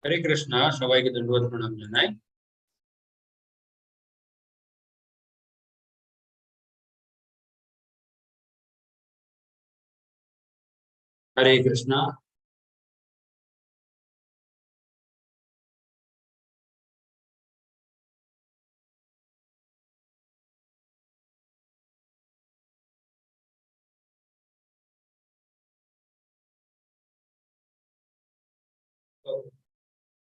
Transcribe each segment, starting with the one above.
हरे कृष्णा सबाई के दंडवत प्रणाम जानाई। हरे कृष्णा।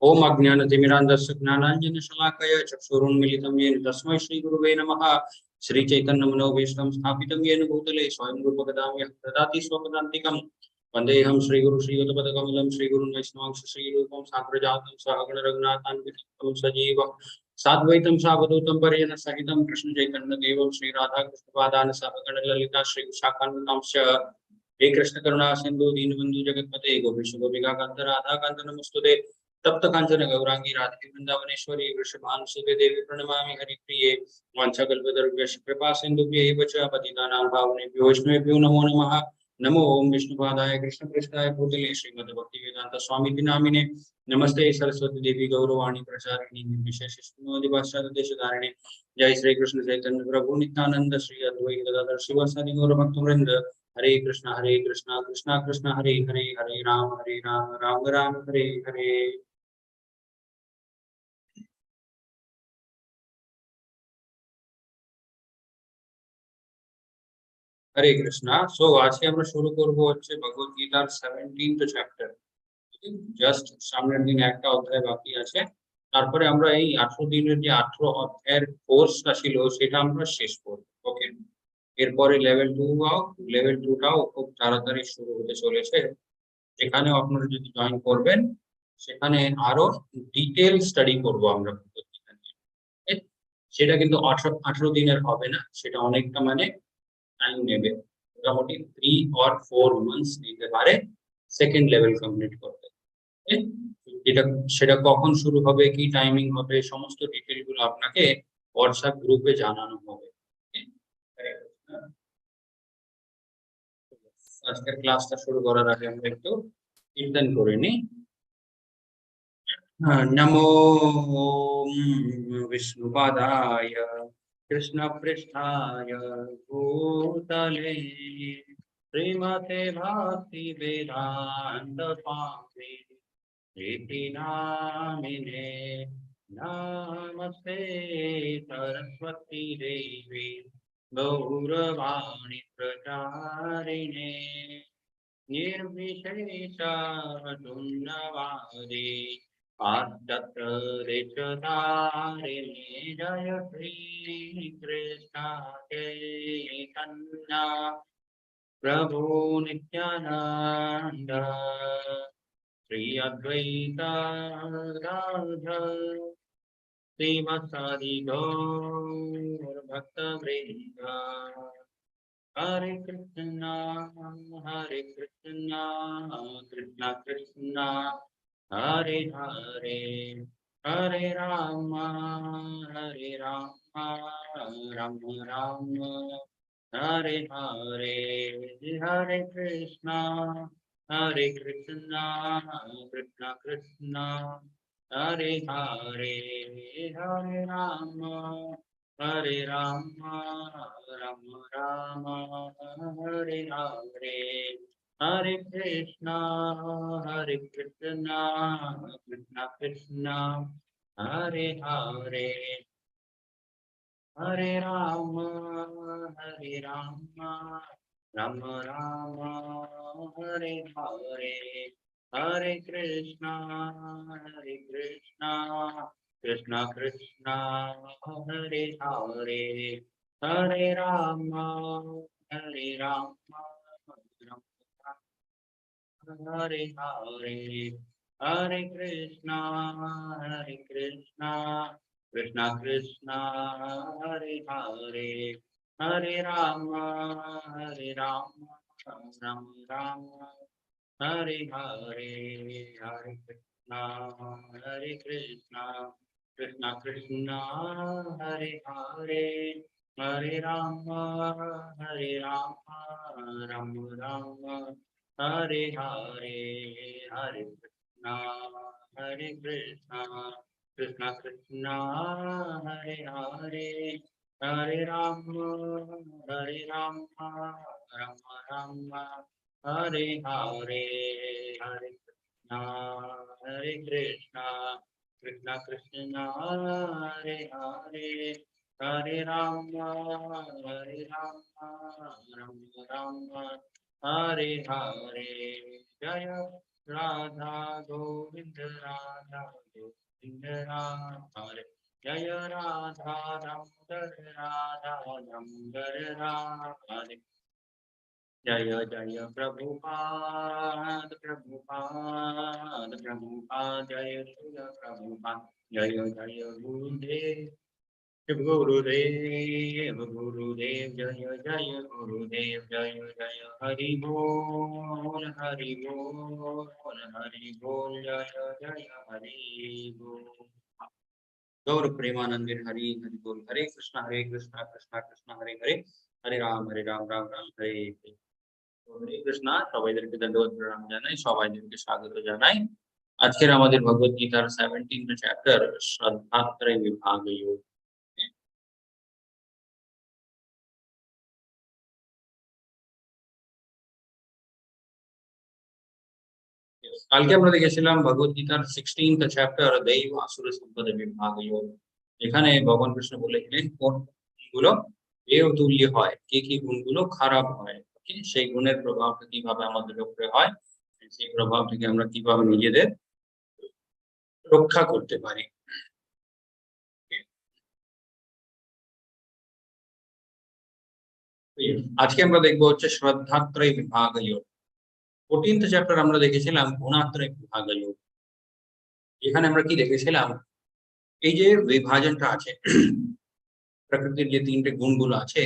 ओम अज्ञानतिमिरान्धस्य ज्ञानाञ्जनशलाकया चक्षुरुन्मीलितं येन तस्मै श्रीगुरुवे नमः। श्रीचैतन्यमनोभीष्टं स्थापितं येन भूतले स्वयं रूपकदां यः ददाति स्वपदान्तिकं। वन्देऽहं श्रीगुरु श्रीयुतपदकमलं श्रीगुरुं वैष्णवांश श्रीरूपं साग्रजातं सहगणरघुनाथान्वितं तं सजीवं साद्वैतं सावधूतं परिजन सहितं कृष्णचैतन्यदेवं श्रीराधाकृष्णपादान् सहगणललिता श्रीविशाखान्वितांश्च। हे कृष्ण करुणा सिंधु दीनबंधु जगतपते गोपीश गोपिका कांत राधा कांत नमस्तुते। तप्त कांचन गौरांगी राधे वृंदावनेश्वरी वृषभानुसुते देवी प्रणमामि हरिप्रिये। वाञ्छाकल्पतरुभ्यश्च कृपा सिन्धुभ्यैव च पतितानां पावनेभ्यो वैष्णवेभ्यो नमो नमः। नमो ओम विष्णुपादाय कृष्णप्रेष्ठाय भूतले श्रीमद्भक्तिवेदांत स्वामी नामिने। नमस्ते सरस्वती देवी गौरवाणी प्रचारिणी निर्विशेष शून्यवादी जय श्री कृष्ण चैतन्य प्रभु नित्यानंद श्री अद्वैत गदाधर शिवासादि गौर भक्तवृंद। हरे कृष्णा कृष्णा कृष्णा हरे हरे हरे राम राम राम हरे हरे। हरे कृष्णा। सो आज के আমরা শুরু করব হচ্ছে ভগবত গীতার 17th চ্যাপ্টার। জাস্ট সামনের দিন একটা অধ্যায় বাকি আছে, তারপরে আমরা এই 18 দিনের যে 18 অধ্যায়ের কোর্সটা ছিল সেটা আমরা শেষ করব। ওকে, এরপরে লেভেল 2টাও খুব তাড়াতাড়ি শুরু হতে চলেছে, যেখানে আপনারা যদি জয়েন করবেন সেখানে আরো ডিটেইল স্টাডি করব আমরা ভগবত গীতা নিয়ে। সেটা কিন্তু 18 দিনের হবে না, সেটা অনেকটা মানে টাইম নেবে, মোটামুটি 3 or 4 months নিতে পারে সেকেন্ড লেভেল কমপ্লিট করতে। যেটা সেটা কখন শুরু হবে, কি টাইমিং হবে, সমস্ত ডিটেইল গুলো আপনাকে হোয়াটসঅ্যাপ গ্রুপে জানানো হবে। আজকের ক্লাসটা শুরু করার আগে আমরা একটু চিন্তন করে নিই। नमो विष्णुपादाय कृष्णपृष्ठाय भूतले श्रीमते भक्ति वेदांत स्वामी इति नामिने। नमस्ते सरस्वती देवी गौरवाणी प्रचारिणे निर्विशेष शून्यवादी आद्यत्ररिचधारिणे। जय श्री कृष्ण चैतन्य प्रभु नित्यानंद श्री अद्वैत राधा श्रीवासादि गौर भक्तवृंद। हरे कृष्णा कृष्णा कृष्णा हरे हरे हरे राम राम राम हरे हरे। हरे कृष्णा कृष्णा कृष्णा हरे हरे हरे राम राम राम हरे हरे। हरे कृष्णा कृष्णा कृष्णा हरे हरे हरे राम राम राम हरे हरे। हरे कृष्णा कृष्णा कृष्णा हरे हरे हरे राम हरे हरे। हरे कृष्णा कृष्णा कृष्णा हरे हरे हरे राम राम राम हरे हरे। हरे कृष्णा कृष्णा कृष्णा हरे हरे हरे राम राम राम हरे हरे। हरे Krishna Hare Krishna, Krishna Krishna, Hare Hare, Hare Rama, Hare Rama, Rama Rama, Hare Hare, Hare Krishna, Hare Krishna, Krishna Krishna, Hare Hare, Hare Rama, Hare Rama, Rama Rama, Hare Hare, Jaya Radha Govinda Radha Govinda Radha Jaya Radha Damodar Radha Damodar Radha Jaya Jaya Prabhupada Prabhupada Prabhupada Jaya Jaya Prabhupada Jaya Jaya Gurudev Gurudev Gurudev Jaya Jaya Gurudev Jaya Jaya Hari Bol Hari Bol Hari Bol Jaya Jaya Hari Bol गौर प्रेमानंदे हरि हरि बोल हरे कृष्णा कृष्णा कृष्णा हरे हरे हरे राम राम राम हरे हरे হরে কৃষ্ণা সবাইদেরকে দণ্ডবত প্রণাম জানাই সবাইদেরকে স্বাগত জানাই আজকের আমাদের ভগবত গীতার 17th chapter শ্রদ্ধাত্রয় বিভাগ যোগ কালকে আমরা দেখেছিলাম ভগবত গীতার 16th চ্যাপ্টার দৈব আসুর সম্পদ বিভাগ যোগ এখানে ভগবান কৃষ্ণ বলেছিলেন কোন গুলো দেব তুল্য হয় কি গুণগুলো খারাপ হয় সেই গুণের প্রভাবটা কিভাবে আমাদের উপরে হয় সেই প্রভাব থেকে আমরা কিভাবে নিজেদের রক্ষা করতে পারি আজকে আমরা দেখবো হচ্ছে শ্রদ্ধাত্রয় বিভাগ যোগ 14th চ্যাপ্টার আমরা দেখেছিলাম গুণাত্রয় বিভাগ যোগ এখানে আমরা কি দেখেছিলাম এই যে বিভাজনটা আছে প্রকৃতির যে তিনটে গুণগুলো আছে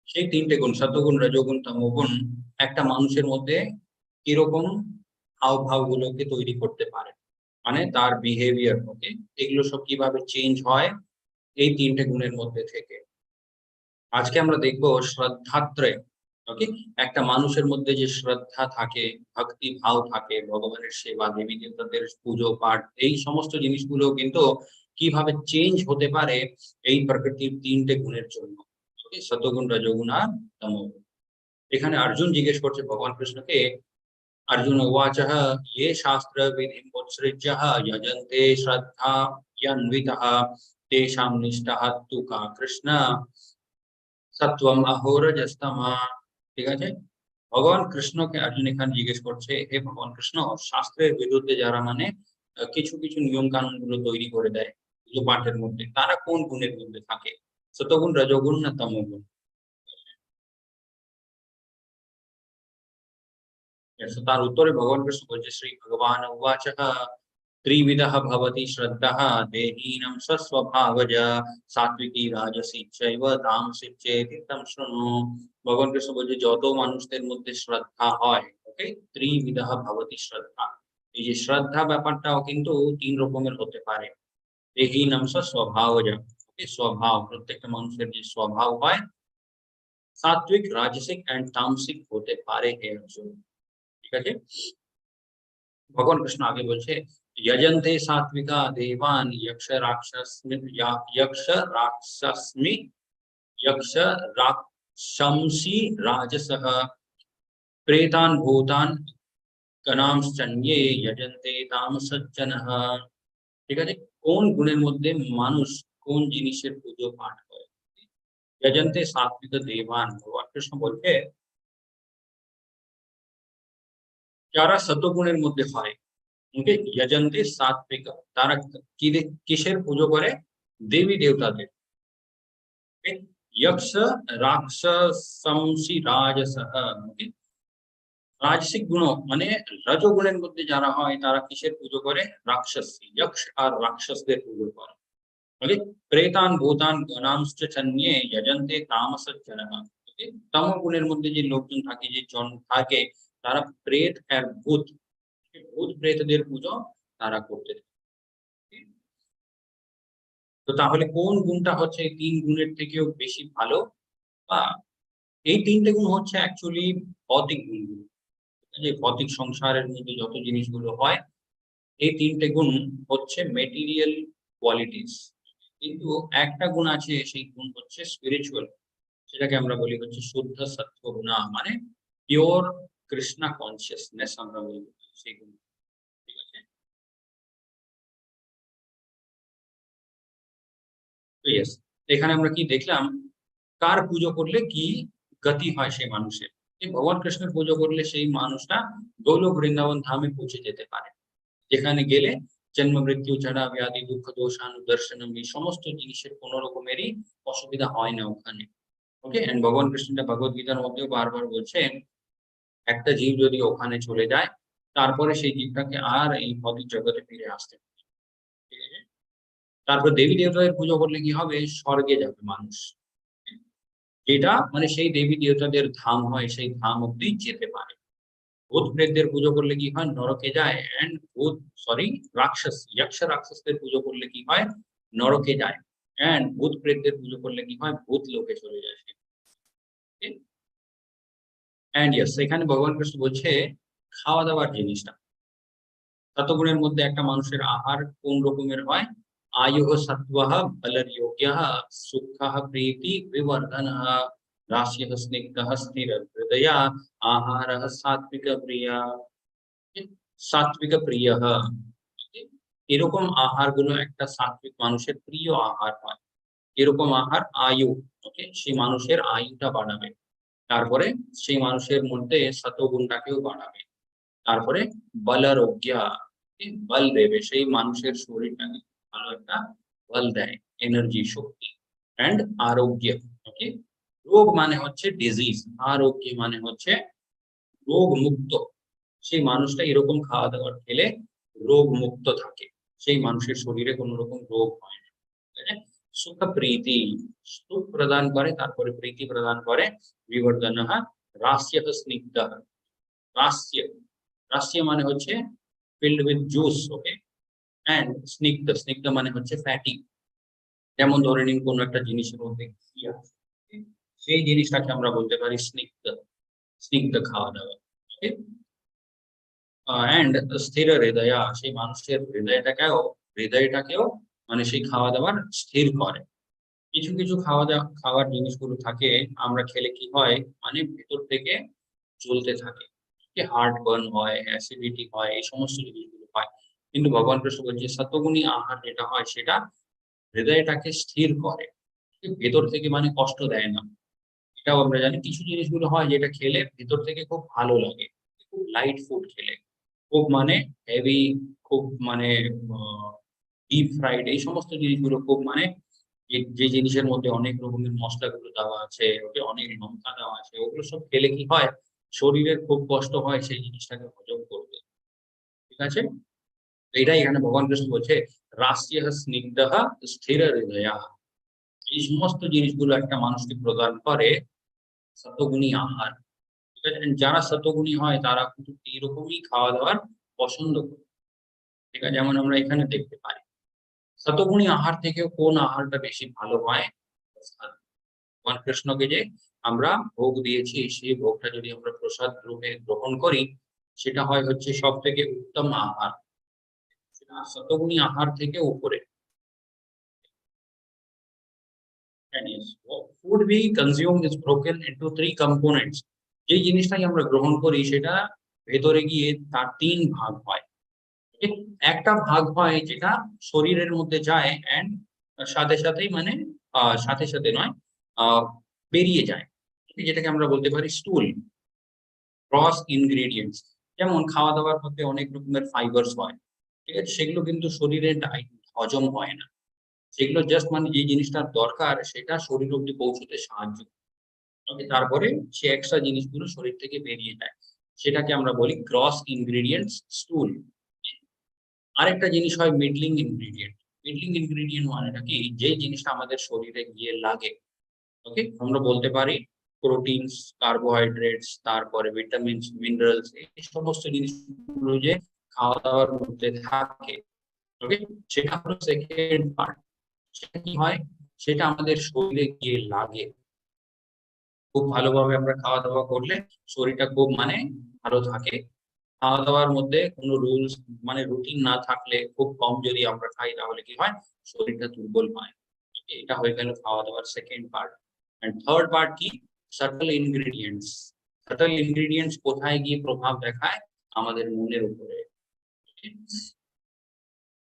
সেই তিনটে গুণ সত্ত্বগুণ রজোগুণ তমোগুণ একটা মানুষের মধ্যে কিরকম হাবভাব গুলোকে তৈরি করতে পারে মানে তার বিহেভিয়ার ওকে এগুলো সব কিভাবে চেঞ্জ হয় এই তিনটে গুণের মধ্যে থেকে আজকে আমরা দেখবো শ্রদ্ধাত্রয় ওকে একটা মানুষের মধ্যে যে শ্রদ্ধা থাকে ভক্তি ভাব থাকে ভগবানের সেবা দেবী দেবতাদের পুজো পাঠ এই সমস্ত জিনিসগুলো কিন্তু কিভাবে চেঞ্জ হতে পারে এই প্রকৃতির তিনটে গুণের জন্য ওকে সতগুণ রজগুণ আর তমোগুণ এখানে অর্জুন জিজ্ঞেস করছে ভগবান কৃষ্ণকে अर्जुन उवाच ये शास्त्र विधिं उत्सृज्य यजन्ते श्रद्धा यन्वितः तेषां निष्ठा तु का कृष्ण सत्वम अहोरजस्तमा ঠিক আছে ভগবান কৃষ্ণকে অর্জুন এখানে জিজ্ঞেস করছে হে ভগবান কৃষ্ণ শাস্ত্রের বিরুদ্ধে যারা মানে কিছু কিছু নিয়ম কানুন গুলো তৈরি করে দেয় পুজো পাঠের মধ্যে তারা কোন গুণের মধ্যে থাকে সতগুণ রজগুণ না তমগুণ তার উত্তরে ভগবান কৃষ্ণ বলছে শ্রী ভগবান উবাচ त्रिविधः भवति श्रद्धः देहीनं स्वस्वभावज सात्विकी राजसी चैव तामसी चेति तं शृणु ভগবান কৃষ্ণ বলছে যত মানুষদের মধ্যে শ্রদ্ধা হয় ওকে ত্রিবিধः ভবতি শ্রদ্ধা এই যে শ্রদ্ধা ব্যাপারটাও কিন্তু তিন রকমের হতে পারে দেহিনাম স্বভাবজ ওকে স্বভাব প্রত্যেকটা মানুষের যে স্বভাব হয় সাত্বিক রাজসিক এন্ড তামসিক হতে পারে এর জন্য ঠিক আছে भगवान कृष्ण आगे बोलছে यजन्ते सात्विका देवान यक्ष राक्षसी राजसः प्रेतान भूतान गणांश्चन्ये यजन्ते तामसज्जनः ঠিক আছে কোন গুণের মধ্যে মানুষ কোন জিনিসের পুজো পাঠ করে यजन्ते सात्विक देवान ভগবান কৃষ্ণ বলছে যারা সতগুণের মধ্যে হয় ওকে यजन्ते सात्विक তারা কিসের পুজো করে দেবী দেবতাদের यक्ष राक्षसंसी राजसः ওকে রাজসিক গুণ মানে রজগুণের মধ্যে যারা হয় তারা কিসের পুজো করে রাক্ষসী যক্ষ আর রাক্ষসদের পুজো করে ওকে প্রেতান ভূতান গণাংশ্চ চন্যে यजन्ते तामसज्जनः ওকে তমগুণের মধ্যে যে লোকজন থাকে যে জন থাকে তারা প্রেত আর ভূত ভূত প্রেতদের পুজো তারা করতে তো তাহলে কোন গুণটা হচ্ছে এই তিন গুণের থেকেও বেশি ভালো বা এই তিনটে গুণ হচ্ছে অ্যাকচুয়ালি ভৌতিক গুণগুলো যে ভৌতিক সংসারের মধ্যে যত জিনিসগুলো হয় এই তিনটে গুণ হচ্ছে মেটেরিয়াল কোয়ালিটিস, কিন্তু একটা গুণ আছে, সেই গুণ হচ্ছে স্পিরিচুয়াল, সেটাকে আমরা বলি হচ্ছে শুদ্ধ সত্ত্ব গুণা, মানে পিওর কৃষ্ণা কনসিয়াসনেস আমরা বলি সেই গুণ। ঠিক আছে, তো ইয়েস, এখানে আমরা কি দেখলাম, কার পুজো করলে কি গতি হয় সেই মানুষের। এই ভগবান কৃষ্ণের পুজো করলে সেই মানুষটা গোলক বৃন্দাবন ধামে পৌঁছে যেতে পারে, যেখানে গেলে জন্ম মৃত্যু জরা ব্যাধি দুঃখ দোষানুদর্শনম এই সমস্ত জিনিসের কোনো রকমেরই অসুবিধা হয় না ওখানে। ওকে, এন্ড ভগবান কৃষ্ণটা ভগবত গীতার মধ্যেও বারবার বলছেন, একটা জীব যদি ওখানে চলে যায়, তারপরে সেই জীবটাকে আর এই ভৌতিক জগতে ফিরে আসতে পারে না। ঠিক আছে? তারপর দেবী দেবতাদের পুজো করলে কি হবে, স্বর্গে যাবে মানুষ, যেটা মানে সেই দেবী দেবতাদের ধাম হয়, সেই ধাম অব্দি যেতে পারে। ভূত প্রেতদের পুজো করলে কি হয়, নরকে যায়, এন্ড ভূত সরি রাক্ষস যক্ষ রাক্ষসদের পুজো করলে কি হয়, নরকে যায়, এন্ড ভূত প্রেতদের পুজো করলে কি হয়, ভূত লোকে চলে যায়। এন্ড ইয়েস, এখানে ভগবান কৃষ্ণ বলছে খাওয়া দাওয়ার জিনিসটা, শতগুণের মধ্যে একটা মানুষের আহার কোন রকমের হয়, আয়ুঃ সত্ত্বঃ বলর যোগ্যঃ সুখঃ প্রীতি বিবর্ধনঃ রাস্যঃ স্নিগ্ধঃ স্থির হৃদয়া আহারঃ সাত্বিক প্রিয়া, সাত্বিক প্রিয়ঃ। এরকম আহারগুলো একটা সাত্বিক মানুষের প্রিয় আহার হয়। এরকম আহার আয়ু, ওকে, সেই মানুষের আয়ুটা বাড়াবে। তারপরে সেই মানুষের মধ্যে সত্ত্বগুণটাকেও বাড়াবে। তারপরে বলারোগ্য, বল দেবে, সেই মানুষের শরীরটাকে ভালো একটা বল দেয়, এনার্জি, শক্তি। এন্ড আরোগ্য, ওকে, রোগ মানে হচ্ছে ডিজিজ, আরোগ্য মানে হচ্ছে রোগ মুক্ত। সেই মানুষটা এরকম খাওয়া দাওয়া খেলে রোগ মুক্ত থাকে, সেই মানুষের শরীরে কোনো রকম রোগ হয় না। ঠিক আছে? সুখ প্রীতি, সুখ প্রদান করে, তারপরে প্রীতি প্রদান করে, বিবর্ধন রাস্য স্নিগ্ধ, রাস্য, রাস্য মানে হচ্ছে filled with juice, okay, and স্নিগ্ধ, স্নিগ্ধ মানে হচ্ছে ফ্যাটি। যেমন ধরে নিন কোনো একটা জিনিসের মধ্যে ঘি আছে, okay? সেই জিনিসটাকে আমরা বলতে পারি স্নিগ্ধ, স্নিগ্ধ খাওয়া দাওয়া। ওকে, এন্ড স্থির হৃদয়া, সেই মানুষের হৃদয়টাকেও মানে সেই খাওয়া দাওয়ার স্থির করে। কিছু কিছু খাওয়ার জিনিসগুলো থাকে, আমরা খেলে কি হয়, মানে ভেতর থেকে জ্বলতে থাকে, হার্ট বার্ন হয়, অ্যাসিডিটি হয়, এই সমস্ত জিনিসগুলো হয়। কিন্তু ভগবান কৃষ্ণ বলছে সতগুণী আহার যেটা হয়, সেটা হৃদয়টাকে স্থির করে, ভেতর থেকে মানে কষ্ট দেয় না। এটাও আমরা জানি, কিছু জিনিসগুলো হয় যেটা খেলে ভেতর থেকে খুব ভালো লাগে, খুব লাইট ফুড খেলে, খুব মানে হেভি, খুব মানে ডিপ ফ্রাইড, এই সমস্ত জিনিসগুলো খুব মানে যে জিনিসের মধ্যে অনেক রকমের মশলাগুলো দেওয়া আছে, ওকে, অনেক লঙ্কা দেওয়া আছে, ওগুলো সব খেলে কি হয়, শরীরের খুব কষ্ট হয় সেই জিনিসটাকে হজম করতে। ঠিক আছে, তো এটাই এখানে ভগবান কৃষ্ণ বলছে রাস্য স্নিগ্ধ স্থির হৃদয়া, এই সমস্ত জিনিসগুলো একটা মানুষকে প্রদান করে সতগুণী আহার। ঠিক আছে, যারা সতগুণী হয় তারা কিন্তু এইরকমই খাওয়া দাওয়ার পছন্দ করে। ঠিক আছে, যেমন আমরা এখানে দেখতে পাই, শতগুণী আহার থেকেও কোন আহারটা বেশি ভালো হয়, ভগবান কৃষ্ণকে যে আমরা ভোগ দিয়েছি, সেই ভোগটা যদি আমরা প্রসাদ রূপে গ্রহণ করি, সেটা হয় হচ্ছে সব থেকে উত্তম আহার, সেটা শতগুণী আহার থেকে উপরে। And yes, food we consume is broken into three components. যে জিনিসটাই আমরা গ্রহণ করি সেটা ভেতরে গিয়ে তার তিন ভাগ হয়। ঠিক? একটা ভাগ হয় যেটা শরীরের মধ্যে যায়, এন্ড সাথে সাথেই মানে সাথে সাথে নয়, আহ বেরিয়ে যায়, যেটাকে আমরা বলতে পারি স্টুল, ক্রস ইনগ্রেডিয়েন্টস। যেমন খাওয়া দাওয়ার মধ্যে অনেক রকমের ফাইবার্স হয়, ঠিক আছে, সেগুলো কিন্তু শরীরে হজম হয় না, সেগুলো জাস্ট মানে যে জিনিসটার দরকার সেটা শরীর অব্দি পৌঁছতে সাহায্য করে, তারপরে সে এক্সট্রা জিনিসগুলো শরীর থেকে বেরিয়ে যায়, সেটাকে আমরা বলি ক্রস ইনগ্রেডিয়েন্টস স্টুল। আরেকটা জিনিস হয় মিডলিং ইনগ্রেডিয়েন্ট। মিডলিং ইনগ্রেডিয়েন্ট মানেটা কি, যে জিনিসটা আমাদের শরীরে গিয়ে লাগে, ওকে, আমরা বলতে পারি প্রোটিনস, কার্বোহাইড্রেটস, তারপরে ভিটামিনস, মিনারেলস, এই সমস্ত জিনিসগুলো যে খাওয়া দাওয়ার মধ্যে থাকে, ওকে, সেটা হলো সেকেন্ড পার্ট। সেটা কি হয়, সেটা আমাদের শরীরে গিয়ে লাগে, খুব ভালোভাবে আমরা খাওয়া দাওয়া করলে শরীরটা খুব মানে ভালো থাকে। খাওয়া দাওয়ার মধ্যে কোনো রুলস মানে রুটিন না থাকলে, খুব কম যদি আমরা খাই তাহলে কি হয়, শরীরটা দুর্বল হয়। এটা হয়ে গেল খাওয়া দাওয়ার second part. And third part কি, সাটল ইনগ্রেডিয়েন্টস। সাটল ইনগ্রেডিয়েন্টস কোথায় গিয়ে প্রভাব দেখায়, আমাদের মনের উপরে।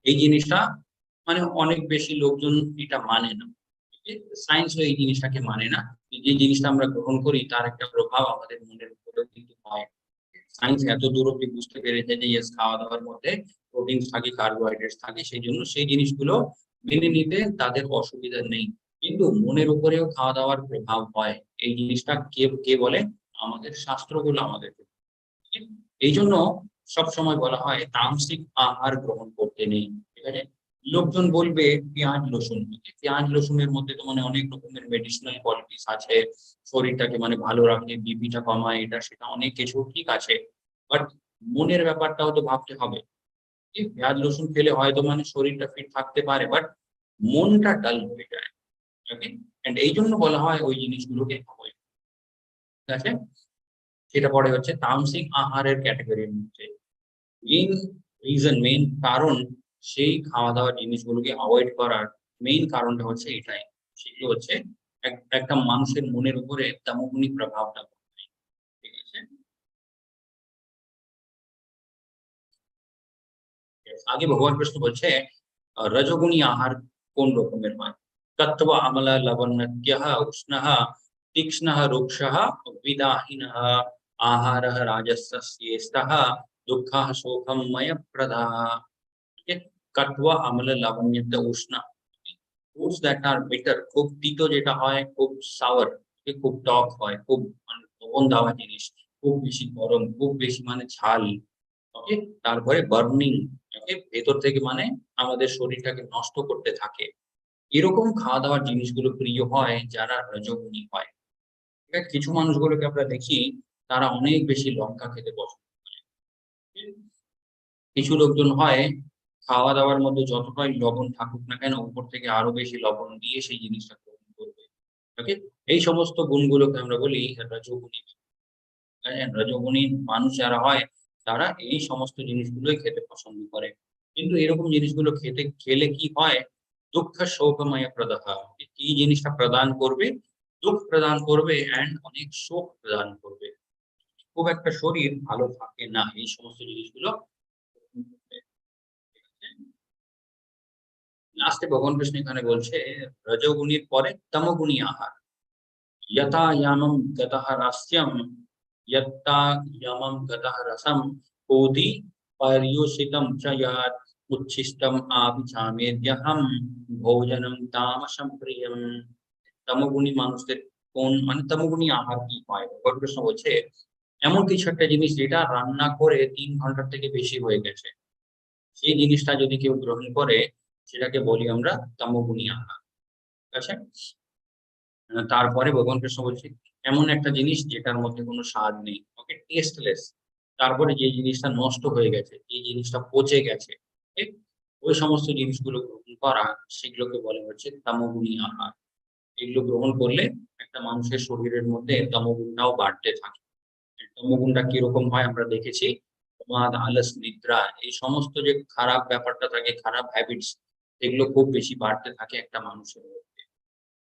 এই জিনিসটা মানে অনেক বেশি লোকজন এটা মানে না, সায়েন্স এই জিনিসটাকে মানে না। যে জিনিসটা আমরা গ্রহণ করি তার একটা প্রভাব আমাদের মনের উপরেও কিন্তু হয়। সায়েন্স এত দূর অব্দি বুঝতে পেরেছে যে ইয়েস, খাওয়া দাওয়ার মধ্যে প্রোটিন থাকে, কার্বোহাইড্রেট থাকে, সেই জন্য সেই জিনিসগুলো মেনে নিতে তাদের অসুবিধা নেই। কিন্তু মনের উপরেও খাওয়া দাওয়ার প্রভাব হয়, এই জিনিসটা কে কে বলে, আমাদের শাস্ত্রগুলো আমাদেরকে। এই জন্য সবসময় বলা হয় তামসিক আহার গ্রহণ করতে নেই। ঠিক আছে, লোকজন বলবে পেঁয়াজ রসুন, পেঁয়াজ রসুনের মধ্যে তো মানে অনেক রকমের মেডিসিনাল কোয়ালিটিস আছে, শরীরটাকে মানে ভালো রাখে, বিপিটা কমায়, এটা সেটা অনেক কিছু ঠিক আছে। বাট মনের ব্যাপারটাও তো ভাবতে হবে। এই পেঁয়াজ রসুন খেলে হয়তো মানে শরীরটা ফিট থাকতে পারে, বাট মনটা ডাল হয়ে যায়। ওকে, এন্ড এই জন্য বলা হয় ওই জিনিসগুলোকে অ্যাভয়েড। ঠিক আছে, সেটা পরে হচ্ছে তামসিক আহারের ক্যাটাগরির মধ্যে। মেইন রিজন, মেইন কারণ সেই খাওয়া দাওয়ার জিনিসগুলোকে অ্যাভয়েড করার মেইন কারণটা হচ্ছে এটাই। সেগুলো হচ্ছে একটা মানুষের মনের উপরে তামোগুণী প্রভাবটা পড়ে। ঠিক আছে, আগে ভগবান কৃষ্ণ বলছে রজগুণী আহার কোন রকমের হয়। তত্ত্ব আমল লবণ্যः উষ্ণः তীক্ষ্ণः রুক্ষः বিদাহীনः আহারः রাজসস্যেষ্টः দুঃখः শোকময় প্রদাः। কাটুয়া আমলা লবণ্য উষ্ণ, ফুডস দ্যাট আর বিটার, খুব তিতো যেটা হয়, খুব সাওয়ার, খুব টক হয়, খুব মানে লবণ দেওয়া জিনিস, খুব বেশি গরম, খুব বেশি মানে ঝাল। ওকে, তারপরে বার্নিং, ওকে, ভেতর থেকে মানে আমাদের শরীরটাকে নষ্ট করতে থাকে। এরকম খাওয়া দাওয়ার জিনিসগুলো প্রিয় হয় যারা রজগুণী হয়। ঠিক আছে, কিছু মানুষগুলোকে আমরা দেখি তারা অনেক বেশি লঙ্কা খেতে পছন্দ করে। কিছু লোকজন হয় খাওয়া দাওয়ার মধ্যে যতটাই লবণ থাকুক না কেন, উপর থেকে আরো বেশি লবণ দিয়ে সেই জিনিসটা গ্রহণ করবে। ওকে, এই সমস্ত গুণগুলোকে আমরা বলি রজোগুণী। রজোগুণী মানুষ যারা হয় তারা এই সমস্ত জিনিসগুলোই খেতে পছন্দ করে। কিন্তু এরকম জিনিসগুলো খেলে কি হয়, দুঃখ শোকময় প্রদাহ, কি জিনিসটা প্রদান করবে, দুঃখ প্রদান করবে এন্ড অনেক শোক প্রদান করবে। খুব একটা শরীর ভালো থাকে না এই সমস্ত জিনিসগুলো। লাস্টে ভগবান কৃষ্ণ এখানে বলছে রজোগুণীর পরে তমোগুণী আহার। यथा यामं गतः रस्यं, यत्ता यामं गतः रसं, ओदि पर्युषितं च यत् उच्छिष्टम् आभिचामेद्यहं ভোজনম তামসম প্রিয়ম। তমোগুণী মানুষদের কোন মানে তমোগুণী আহার কি হয়, ভগবান কৃষ্ণ বলছে এমন কিছু একটা জিনিস যেটা রান্না করে 3 ঘন্টার থেকে বেশি হয়ে গেছে, সেই জিনিসটা যদি কেউ গ্রহণ করে সেটাকে বলি আমরা তমোগুণী আহার। ঠিক আছে, তারপরে ভগবান কৃষ্ণ বলছে এমন একটা জিনিস যেটার মধ্যে কোনো স্বাদ নেই, ওকে, টেস্টলেস। তারপরে যে জিনিসটা নষ্ট হয়ে গেছে, যে জিনিসটা পচে গেছে, ঠিক, ওই সমস্ত জিনিসগুলো গ্রহণ করা, সেগুলোকে বলে হচ্ছে তামোগুণী আহার। এগুলো গ্রহণ করলে একটা মানুষের শরীরের মধ্যে তমোগুণটাও বাড়তে থাকে। তমোগুণটা কিরকম হয় আমরা দেখেছি, প্রমাদ, আলস, নিদ্রা, এই সমস্ত যে খারাপ ব্যাপারটা থাকে, খারাপ হ্যাবিটস, এগুলো খুব বেশি বাড়তে থাকে একটা মানুষের মধ্যে।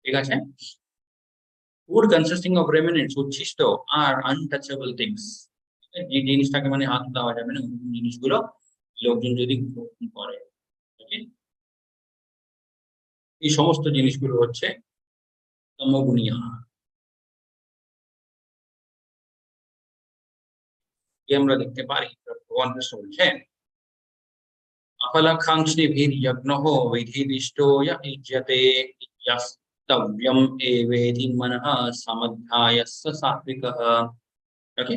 ঠিক আছে, ফুড কনসিস্টিং অফ রেমিনেন্টস, উচ্ছিষ্ট আর আনটাচেবল থিংস, যে জিনিসটাকে মানে হাত দেওয়া যাবে না, ওই জিনিসগুলো লোকজন যদি গ্রহণ করে, ওকে, এই সমস্ত জিনিসগুলো হচ্ছে তমোগুণী আহার। আমরা দেখতে পারি ভগবান কৃষ্ণ বলছেন अफलकाङ्क्षिभिर्यज्ञो विधिदिष्टो य युज्यते यस्तव्यम् एवेति मनः समध्याय स सात्विकः। ওকে,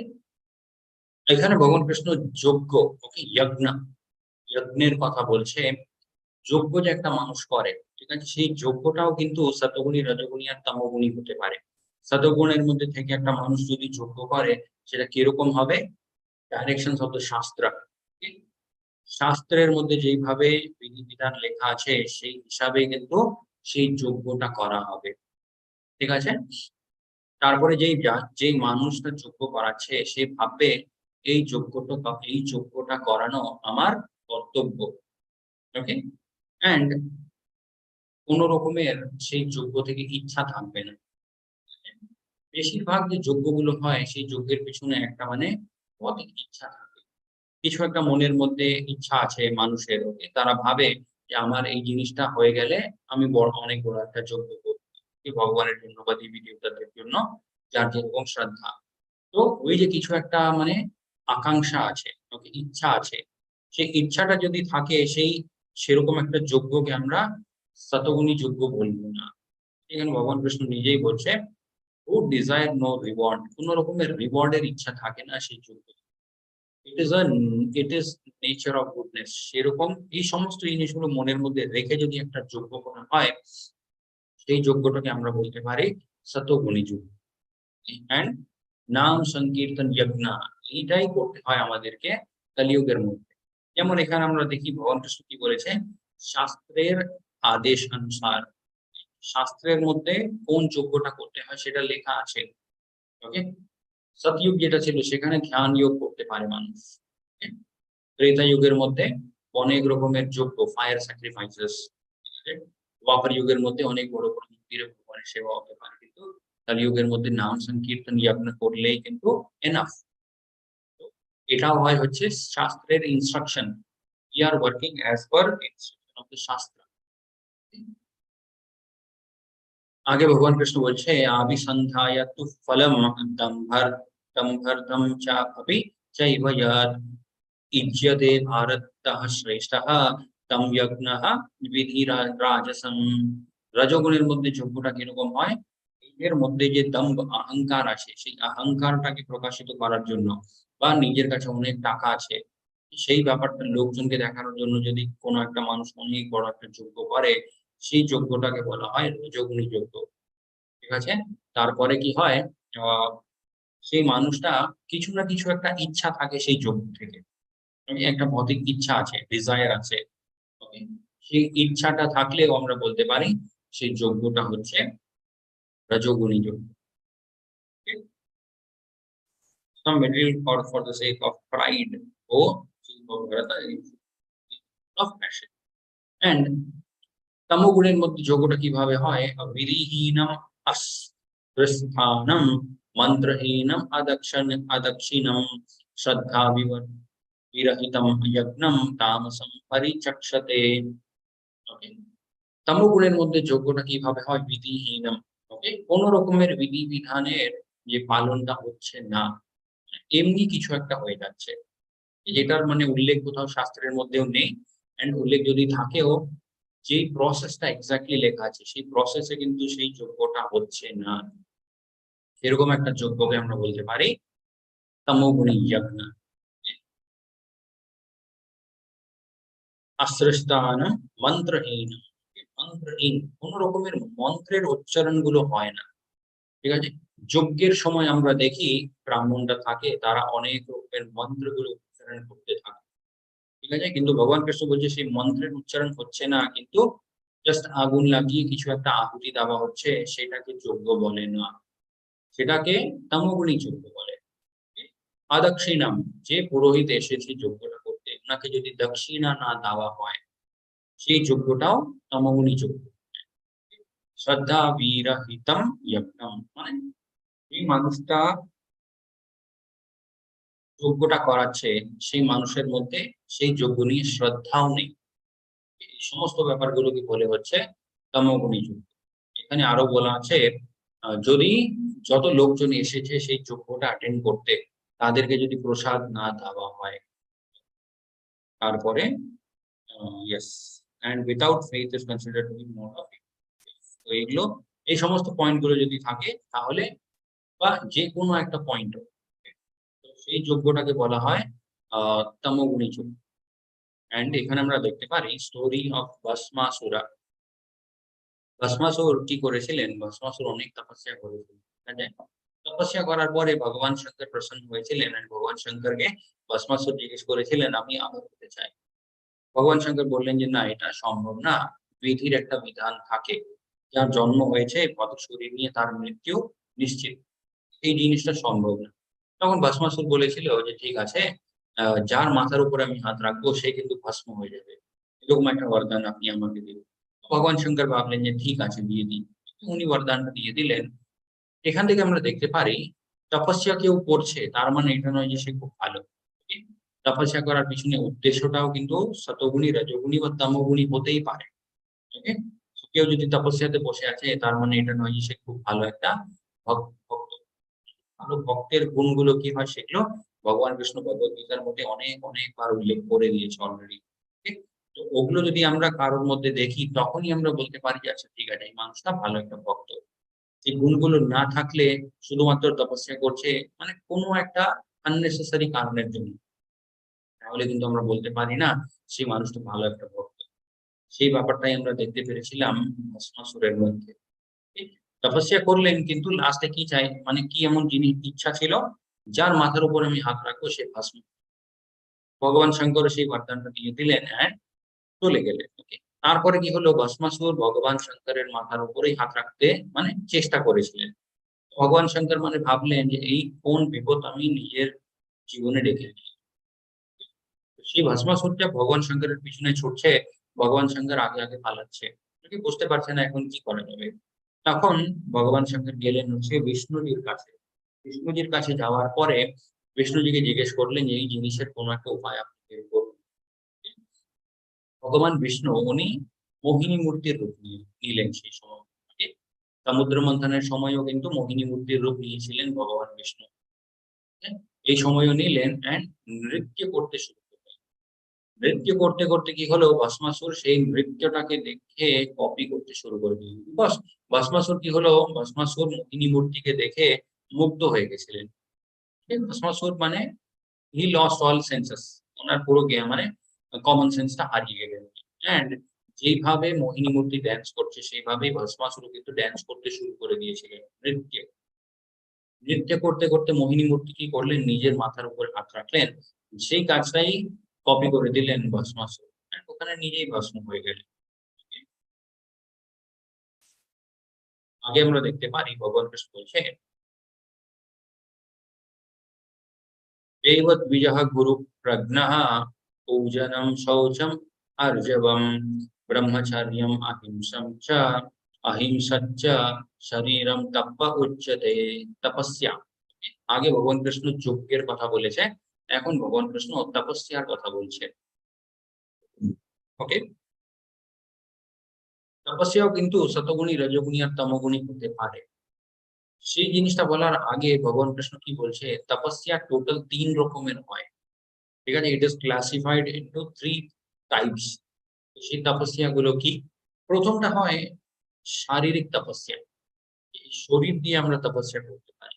এখানে ভগবান কৃষ্ণ যজ্ঞ, ওকে, যজ্ঞের কথা বলছে। যজ্ঞ যে একটা মানুষ করে, ঠিক আছে, সেই যজ্ঞটাও কিন্তু সতগুণী, রজগুণী আর তমগুণী হতে পারে। সতগুণের মধ্যে থেকে একটা মানুষ যদি যজ্ঞ করে, সেটা কিরকম হবে, ডাইরেকশনস অফ দ্য শাস্ত্র, শাস্ত্রের মধ্যে যেইভাবে বিধিবিধান লেখা আছে সেই হিসাবে কিন্তু সেই যজ্ঞটা করা হবে। ঠিক আছে, তারপরে যেই মানুষটা যজ্ঞ করাচ্ছে সে ভাববে এই যজ্ঞটা করানো আমার কর্তব্য। ওকে, অ্যান্ড কোন রকমের সেই যজ্ঞ থেকে ইচ্ছা থাকবে না। বেশিরভাগ যে যজ্ঞগুলো হয় সেই যজ্ঞের পিছনে একটা মানে অধিক ইচ্ছা থাকে, কিছু একটা মনের মধ্যে ইচ্ছা আছে মানুষের। ওকে, তারা ভাবে যে আমার এই জিনিসটা হয়ে গেলে আমি অনেক বড় একটা যজ্ঞ করব ভগবানের জন্য বা দেবী দেবতাদের জন্য, যার যেরকম শ্রদ্ধা। তো ওই যে কিছু একটা মানে আকাঙ্ক্ষা আছে, ওকে, ইচ্ছা আছে, সেই ইচ্ছাটা যদি থাকে সেরকম একটা যজ্ঞকে আমরা শতগুণী যজ্ঞ বলবো না। এখানে ভগবান কৃষ্ণ নিজেই বলছে, হু ডিজায়ার নো রিওয়ার্ড, কোন রকমের রিওয়ার্ডের ইচ্ছা থাকে না সেই যজ্ঞ। It is nature of goodness. সেরকম এই সমস্ত জিনিসগুলো মনের মধ্যে রেখে যদি একটা যজ্ঞ করা হয়, সেই যজ্ঞটাকে আমরা বলতে পারি শতগুণী যজ্ঞ। অ্যান্ড নাম সংকীর্তন যজ্ঞ, এইটাই করতে হয় আমাদেরকে কলিযুগের মধ্যে। যেমন এখানে আমরা দেখি ভগবান কৃষ্ণ কি বলেছে, শাস্ত্রের আদেশ অনুসার, শাস্ত্রের মধ্যে কোন যজ্ঞটা করতে হয় সেটা লেখা আছে। ওকে, সতযুগ যেটা ছিল সেখানে ধ্যান যোগ করতে পারে মানুষ। Okay? ত্রেতা যুগের মধ্যে অনেক রকমের যজ্ঞ, ফায়ার স্যাক্রিফাইসেস। দ্বাপর যুগের মধ্যে অনেক বড় বড় মন্দিরে ভগবানের সেবা হতে পারে, কিন্তু কলিযুগের মধ্যে নাম সংকীর্তন যজ্ঞ করলেই কিন্তু এনাফ। এটাও হয় হচ্ছে শাস্ত্রের instruction. We are working as per instruction of the শাস্ত্র। आगे भगवान कृष्ण बोलছে আবিসন্ধায় তু ফলম দম্ভর্তম চ अपि चैव यत् ইজ্যতে ভারতঃ শ্রেষ্ঠঃ তম যজ্ঞঃ বিধিরাজসম। রজগুণের মধ্যে যজ্ঞটা কিরকম হয়, এর মধ্যে যে দম্ভ অহংকার আছে, সেই অহংকারটাকে প্রকাশিত করার জন্য, বা নিজের কাছে অনেক টাকা আছে সেই ব্যাপারটা লোকজনকে দেখানোর জন্য যদি কোনো একটা মানুষ অনেক বড় একটা যজ্ঞ করে, সেই যজ্ঞটাকে বলা হয় রজগুণী যজ্ঞ। ঠিক আছে? তারপরে কি হয়, আহ সেই মানুষটা কিছু না কিছু একটা ইচ্ছা থাকে সেই যজ্ঞ থেকে, একটা ভৌতিক ইচ্ছা আছে, ডিজায়ার আছে। ওকে, সেই ইচ্ছাটা থাকলেও আমরা বলতে পারি সেই যজ্ঞটা হচ্ছে রজোগুণী যজ্ঞ। Some material for the sake of pride or of passion. And তমোগুণের মধ্যে যোগটা কিভাবে হয়, বিধিহীনম অস্থানম মন্ত্রহীনম অদক্ষিণম শ্রদ্ধা বিরহিতম যজ্ঞম তামসম পরিচক্ষতে। ওকে, তমোগুণের মধ্যে যোগ্যটা কিভাবে হয়, বিধিহীনম। ওকে, কোন রকমের বিধি বিধানের যে পালনটা হচ্ছে না, এমনি কিছু একটা হয়ে যাচ্ছে, যেটার মানে উল্লেখ কোথাও শাস্ত্রের মধ্যেও নেই, এন্ড উল্লেখ যদি থাকেও যেই প্রসেসটা এক্স্যাক্টলি লেখা আছে সেই প্রসেসে কিন্তু সেই যজ্ঞটা হচ্ছে না, এরকম একটা যজ্ঞকে আমরা বলতে পারি তমোগুণী যজ্ঞ। অশ্রষ্টান মন্ত্রহীন, মন্ত্রহীন, কোন রকমের মন্ত্রের উচ্চারণ গুলো হয় না। ঠিক আছে, যজ্ঞের সময় আমরা দেখি ব্রাহ্মণরা থাকে, তারা অনেক রকমের মন্ত্রগুলো উচ্চারণ করতে থাকে। ঠিক আছে, কিন্তু ভগবান কৃষ্ণ বলছে সেই মন্ত্রের উচ্চারণ হচ্ছে না, কিন্তু জাস্ট আগুন লাগিয়ে কিছু একটা আহুতি দেওয়া হচ্ছে, সেটাকে যজ্ঞ বলে না, সেটাকে তমোগুণী যজ্ঞ বলে। আদক্ষিণাম, যে পুরোহিত এসেছে যজ্ঞটা করতে, ওনাকে যদি দক্ষিণা না দেওয়া হয় সেই যজ্ঞটাও তমোগুণী যজ্ঞ। শ্রদ্ধা বিরহিতম যজ্ঞম, মানে এই মানুষটা যজ্ঞটা করাচ্ছে সেই মানুষের মধ্যে সেই যজ্ঞ নিয়ে শ্রদ্ধাও নেই। এই সমস্ত ব্যাপারগুলোকে বলে হচ্ছে তমোগুণী যজ্ঞ। এখানে আরো বলা আছে, যদি যত লোকজন এসেছে সেই যজ্ঞটা অ্যাটেন্ড করতে, তাদেরকে যদি প্রসাদ না দেওয়া হয়, তারপরে yes, and without faith is considered to be more of. তো এগুলো, এই সমস্ত পয়েন্ট গুলো যদি থাকে তাহলে, বা যে কোনো একটা পয়েন্ট, সেই যজ্ঞটাকে বলা হয় তমোগুণী যজ্ঞ। এন্ড এখানে আমরা দেখতে পারি স্টোরি অফ ভস্মাসুরা। ভস্মাসুর কি করেছিলেন, ভস্মাসুর অনেক তপস্যা করেছিলেন। ঠিক আছে, তপস্যা করার পরে ভগবান শঙ্কর প্রসন্ন হয়েছিলেন, আর ভগবান শঙ্করকে ভস্মাসুর জিজ্ঞেস করেছিলেন আমি আবার হতে চাই। ভগবান শঙ্কর বললেন যে না, এটা সম্ভব না, বিধির একটা বিধান থাকে, যার জন্ম হয়েছে পদ শরীর নিয়ে তার মৃত্যু নিশ্চিত, এই জিনিসটা সম্ভব না। তখন ভস্মাসুর বলেছিল যে ঠিক আছে, যার মাথার উপরে আমি হাত রাখবো সে কিন্তু ভস্ম হয়ে যাবে, এরকম একটা বরদান আপনি আমাকে দিন। ভগবান শঙ্কর ভাবলেন যে ঠিক আছে, দিয়ে দিই। উনি বরদানটা দিয়ে দিলেন। এখান থেকে আমরা দেখতে পারি তপস্যা কেউ করছে তার মানে এটা নয় যে সে খুব ভালো। Okay? তপস্যা করার পিছনে উদ্দেশ্যটাও কিন্তু সতগুণী, রজগুণী বা তমগুণী হতেই পারে। ওকে, কেউ যদি তপস্যাতে বসে আছে তার মানে এটা নয় যে সে খুব ভালো একটা ভক্ত। ভালো ভক্তের গুণগুলো কি হয় সেগুলো ভগবান বিষ্ণু ভগবত গীতার মধ্যে অনেক অনেকবার উল্লেখ করে দিয়েছে অলরেডি। তো ওগুলো যদি আমরা কারোর মধ্যে দেখি তখনই আমরা বলতে পারি যে আচ্ছা ঠিক আছে, এই মানুষটা ভালো একটা ভক্ত। এই গুণগুলো না থাকলে শুধুমাত্র তপস্যা করছে মানে কোনো একটা আননেসেসারি কারণের জন্য, তাহলে কিন্তু আমরা বলতে পারি না সেই মানুষটা ভালো একটা ভক্ত। সেই ব্যাপারটাই আমরা দেখতে পেরেছিলাম ভস্মাসুরের মধ্যে। ঠিক? তপস্যা করলেন কিন্তু লাস্টে কি চাই, মানে কি এমন জিনিস ইচ্ছা ছিল, যার মাথার উপর আমি হাত রাখবো সে ভস্ম। ভগবান শঙ্কর সেই বরদানটা দিয়ে দিলেন and চলে গেলেন। ওকে, তারপরে কি হলো, ভস্মাসুর ভগবান শঙ্করের মাথার উপরেই হাত রাখতে মানে চেষ্টা করেছিলেন। ভগবান শঙ্কর মানে ভাবলেন যে এই কোন বিপদ আমি নিজের জীবনে ডেকে আনি। সেই ভস্মাসুরটা ভগবান শঙ্করের পিছনে ছুটছে, ভগবান শঙ্কর আগে আগে পালাচ্ছে। উনি বুঝতে পারছে না এখন কি করা যাবে। তখন ভগবান শঙ্কর গেলেন হচ্ছে বিষ্ণুজির কাছে। বিষ্ণুজির কাছে যাওয়ার পরে বিষ্ণুজিকে জিজ্ঞেস করলেন যে এই জিনিসের কোনো একটা উপায় আপনি বের করুন। ভগবান বিষ্ণু উনি মোহিনী মূর্তির রূপ নিলেন সেই সময়। Okay? সমুদ্র মন্থনের সময়ও কিন্তু মোহিনী মূর্তির রূপ নিয়েছিলেন ভগবান বিষ্ণু। হ্যাঁ? এই সময়ও নিলেন and নৃত্য করতে শুরু করলেন। নৃত্য করতে করতে কি হলো, ভস্মাসুর সেই নৃত্যটাকে দেখে কপি করতে শুরু করে দিল। বাস, ভস্মাসুর কি হলো, ভস্মাসুর মোহিনী মূর্তিকে দেখে মুগ্ধ হয়ে গেছিলেন। ঠিক? ভস্মাসুর মানে হি লস্ট অল সেন্সেস, ওনার পুরো জ্ঞান মানে কমন সেন্সটা হারিয়ে গেলেন। অ্যান্ড যেইভাবে মোহিনী মূর্তি ড্যান্স করছে সেইভাবেই ভস্মাসুর কিন্তু ড্যান্স করতে শুরু করে দিয়েছিলেন নৃত্য। নৃত্য করতে করতে মোহিনী মূর্তি কি করলেন, নিজের মাথার উপর হাত রাখলেন, সেই কাজটাই কপি করে দিলেন ভস্মাসুর। And ওখানে নিজেই ভস্ম হয়ে গেলেন। আগে আমরা দেখতে পারি ভগবান কৃষ্ণ বলছে देवद्विजः गुरुप्रज्ञः पूजनं शौचम् आर्जवम् ब्रह्मचर्यम् अहिंसच्च शरीरम तप उच्यते तपस्या। আগে ভগবান কৃষ্ণ যজ্ঞের কথা বলেছে, এখন ভগবান কৃষ্ণ তপস্যার কথা বলছে। ওকে, তপস্যাও কিন্তু শতগুণী, রজগুণী আর তমগুণী হতে পারে। সেই জিনিসটা বলার আগে ভগবান কৃষ্ণ কি বলছে, তপস্যা টোটাল 3 রকমের হয়। ঠিক আছে, it is classified into 3 types. সেই তপস্যা গুলো কি? প্রথমটা হয় শারীরিক তপস্যা, এই শরীর দিয়ে আমরা তপস্যা করতে পারি।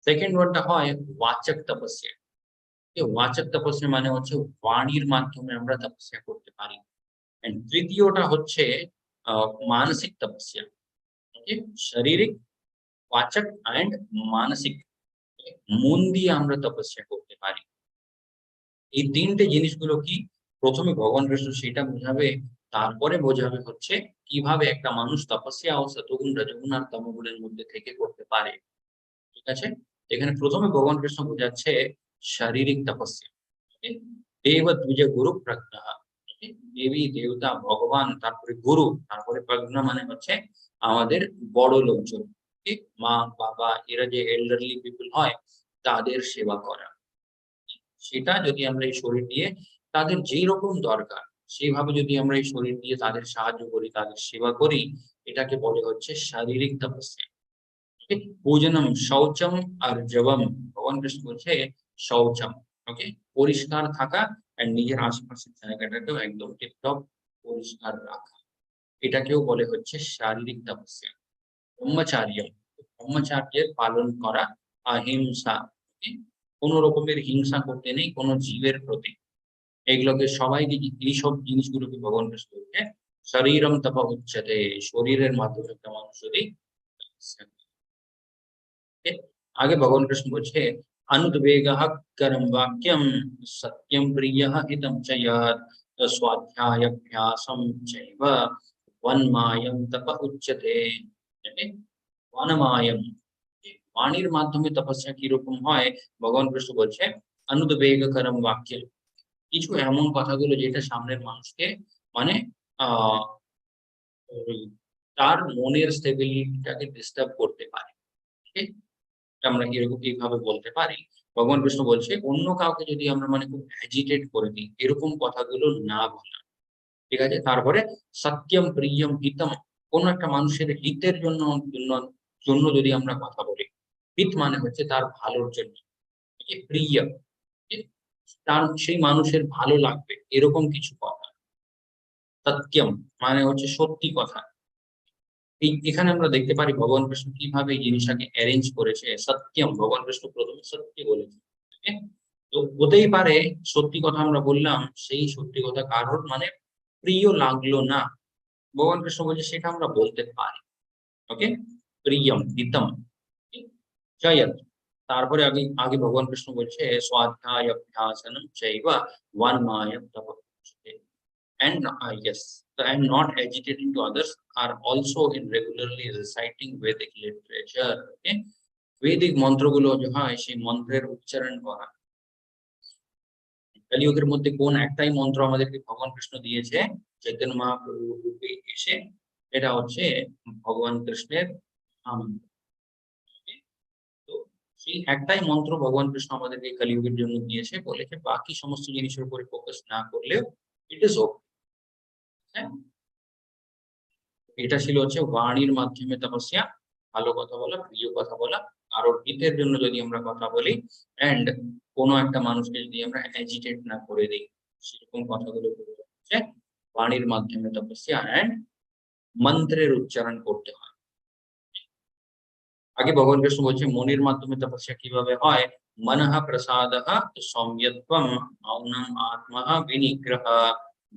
সেকেন্ড ওয়ানটা হয় ওয়াচক তপস্যা। এই ওয়াচক তপস্যা মানে হচ্ছে বাণীর মাধ্যমে আমরা তপস্যা করতে পারি। এন্ড তৃতীয়টা হচ্ছে মানসিক তপস্যা। ওকে, শারীরিক, ওয়াচক এন্ড মানসিক, মন দিয়ে আমরা তপস্যা করতে পারি। এই ৩টে জিনিসগুলো কি? প্রথমে ভগবান কৃষ্ণ সেটা বোঝাবে, তারপরে বোঝাবে হচ্ছে কিভাবে একটা মানুষ তপস্যা ও সতগুণ, রজগুণ আর তমগুণের মধ্যে থেকে করতে পারে। ঠিক আছে? এখানে প্রথমে ভগবান কৃষ্ণ বোঝাচ্ছে শারীরিক তপস্যা। ওকে? দেব দ্বিজ গুরু প্রজ্ঞা। ওকে? দেবী, দেবতা, ভগবান, তারপরে গুরু, তারপরে প্রজ্ঞা মানে হচ্ছে আমাদের বড় লোকজন। ঠিক? মা, বাবা, এরা যে এল্ডারলি পিপল হয় তাদের সেবা করা। সেটা যদি আমরা এই শরীর দিয়ে তাদের যেই রকম দরকার সেইভাবে যদি আমরা এই শরীর দিয়ে তাদের সাহায্য করি, তাদের সেবা করি, এটাকে বলে হচ্ছে শারীরিক তপস্যা। ওকে, পূজনম শৌচম আর জবম, ভগবান কৃষ্ণ বলছে শৌচম। ওকে, পরিষ্কার থাকা আর নিজের আশেপাশের জায়গাটাকেও একদম টিপটপ পরিষ্কার রাখা, এটাকেও বলে হচ্ছে শারীরিক তপস্যা। ব্রহ্মচার্য, ব্রহ্মচার্যের পালন করা। অহিংসা, কোনো রকমের হিংসা করতে নেই কোনো জীবের প্রতি। এগুলোকে সবাইকে, এইসব জিনিসগুলোকে ভগবান কৃষ্ণ বলছে শরীরম তপ উচ্চতে, শরীরের মাধ্যমে একটা মানুষ যদি তপস্যা করে। আগে ভগবান কৃষ্ণ বলছে অনুদ্বেগঃ করম বাক্যম সত্যম প্রিয়ঃ হিতম চ যৎ স্বাধ্যায়াভ্যাসম চৈব বনমায়ম তপ উচ্যতে। বনমায়ম, বাণীর মাধ্যমে তপস্যা কিরকম হয় ভগবান কৃষ্ণ বলছে অনুদ্বেগকরম বাক্য, কিছু এমন কথাগুলো যেটা সামনের মানুষকে মানে আহ তার মনের স্টেবিলিটিটাকে ডিস্টার্ব করতে পারে। ঠিক? আমরা এরকম এইভাবে বলতে পারি। ভগবান কৃষ্ণ বলছে অন্য কাউকে যদি আমরা মানে খুব অ্যাজিটেট করে দিই, এরকম কথাগুলো না বলা। ঠিক আছে? তারপরে সত্যম, প্রিয়ম, হিতম, কোন একটা মানুষের হিতের জন্য জন্য যদি আমরা কথা বলি, হিত মানে হচ্ছে তার ভালোর জন্য। ঠিক আছে? প্রিয়, ঠিক? তার সেই মানুষের ভালো লাগবে এরকম কিছু কথা। সত্যম মানে হচ্ছে সত্যি কথা। এখানে আমরা দেখতে পারি ভগবান কৃষ্ণ কিভাবে এই জিনিসটাকে অ্যারেঞ্জ করেছে। সত্যম, ভগবান কৃষ্ণ প্রথমে সত্যি বলেছে। ওকে? তো হতেই পারে সত্যি কথা আমরা বললাম, সেই সত্যি কথা কারোর মানে প্রিয় লাগলো না। ভগবান কৃষ্ণ বলছে সেটা আমরা বলতে পারি। ওকে? প্রিয়ম, হিতম, জয়ত। তারপরে আগে আগে ভগবান কৃষ্ণ বলছে স্বাধ্যায় অভ্যাসনম চৈবা ওয়ান্মায় তপস্যতে। And yes, and not agitating to others are also in regularly reciting Vedic literature. Okay? Vedic মন্ত্রগুলো যে হয় সেই মন্ত্রের উচ্চারণ করা। কলিযুগের মধ্যে কোন একটাই মন্ত্র আমাদেরকে ভগবান কৃষ্ণ দিয়েছে চৈতন্য মহাপ্রভু রূপে এসে, এটা হচ্ছে ভগবান কৃষ্ণের মহামন্ত্র। Okay? তো সেই একটাই মন্ত্র ভগবান কৃষ্ণ আমাদেরকে কলিযুগের জন্য দিয়েছে, বলেছে বাকি সমস্ত জিনিসের উপরে ফোকাস না করলেও ইট ইজ ওকে। এটা ছিল হচ্ছে বাণীর মাধ্যমে তপস্যা, ভালো কথা বলা, প্রিয় কথা বলা, কারোর হিতের জন্য যদি আমরা কথা বলি, এন্ড কোনো একটা মানুষকে যদি আমরা অ্যাজিটেট না করে দিই, সেরকম কথাগুলো হচ্ছে বাণীর মাধ্যমে তপস্যা। এন্ড মন্ত্রের উচ্চারণ করতে হয়। আগে ভগবান কৃষ্ণ বলছে মনের মাধ্যমে তপস্যা কিভাবে হয়। মনঃ প্রসাদঃ সৌম্যত্বম মৌনম আত্মা বিনিগ্রহ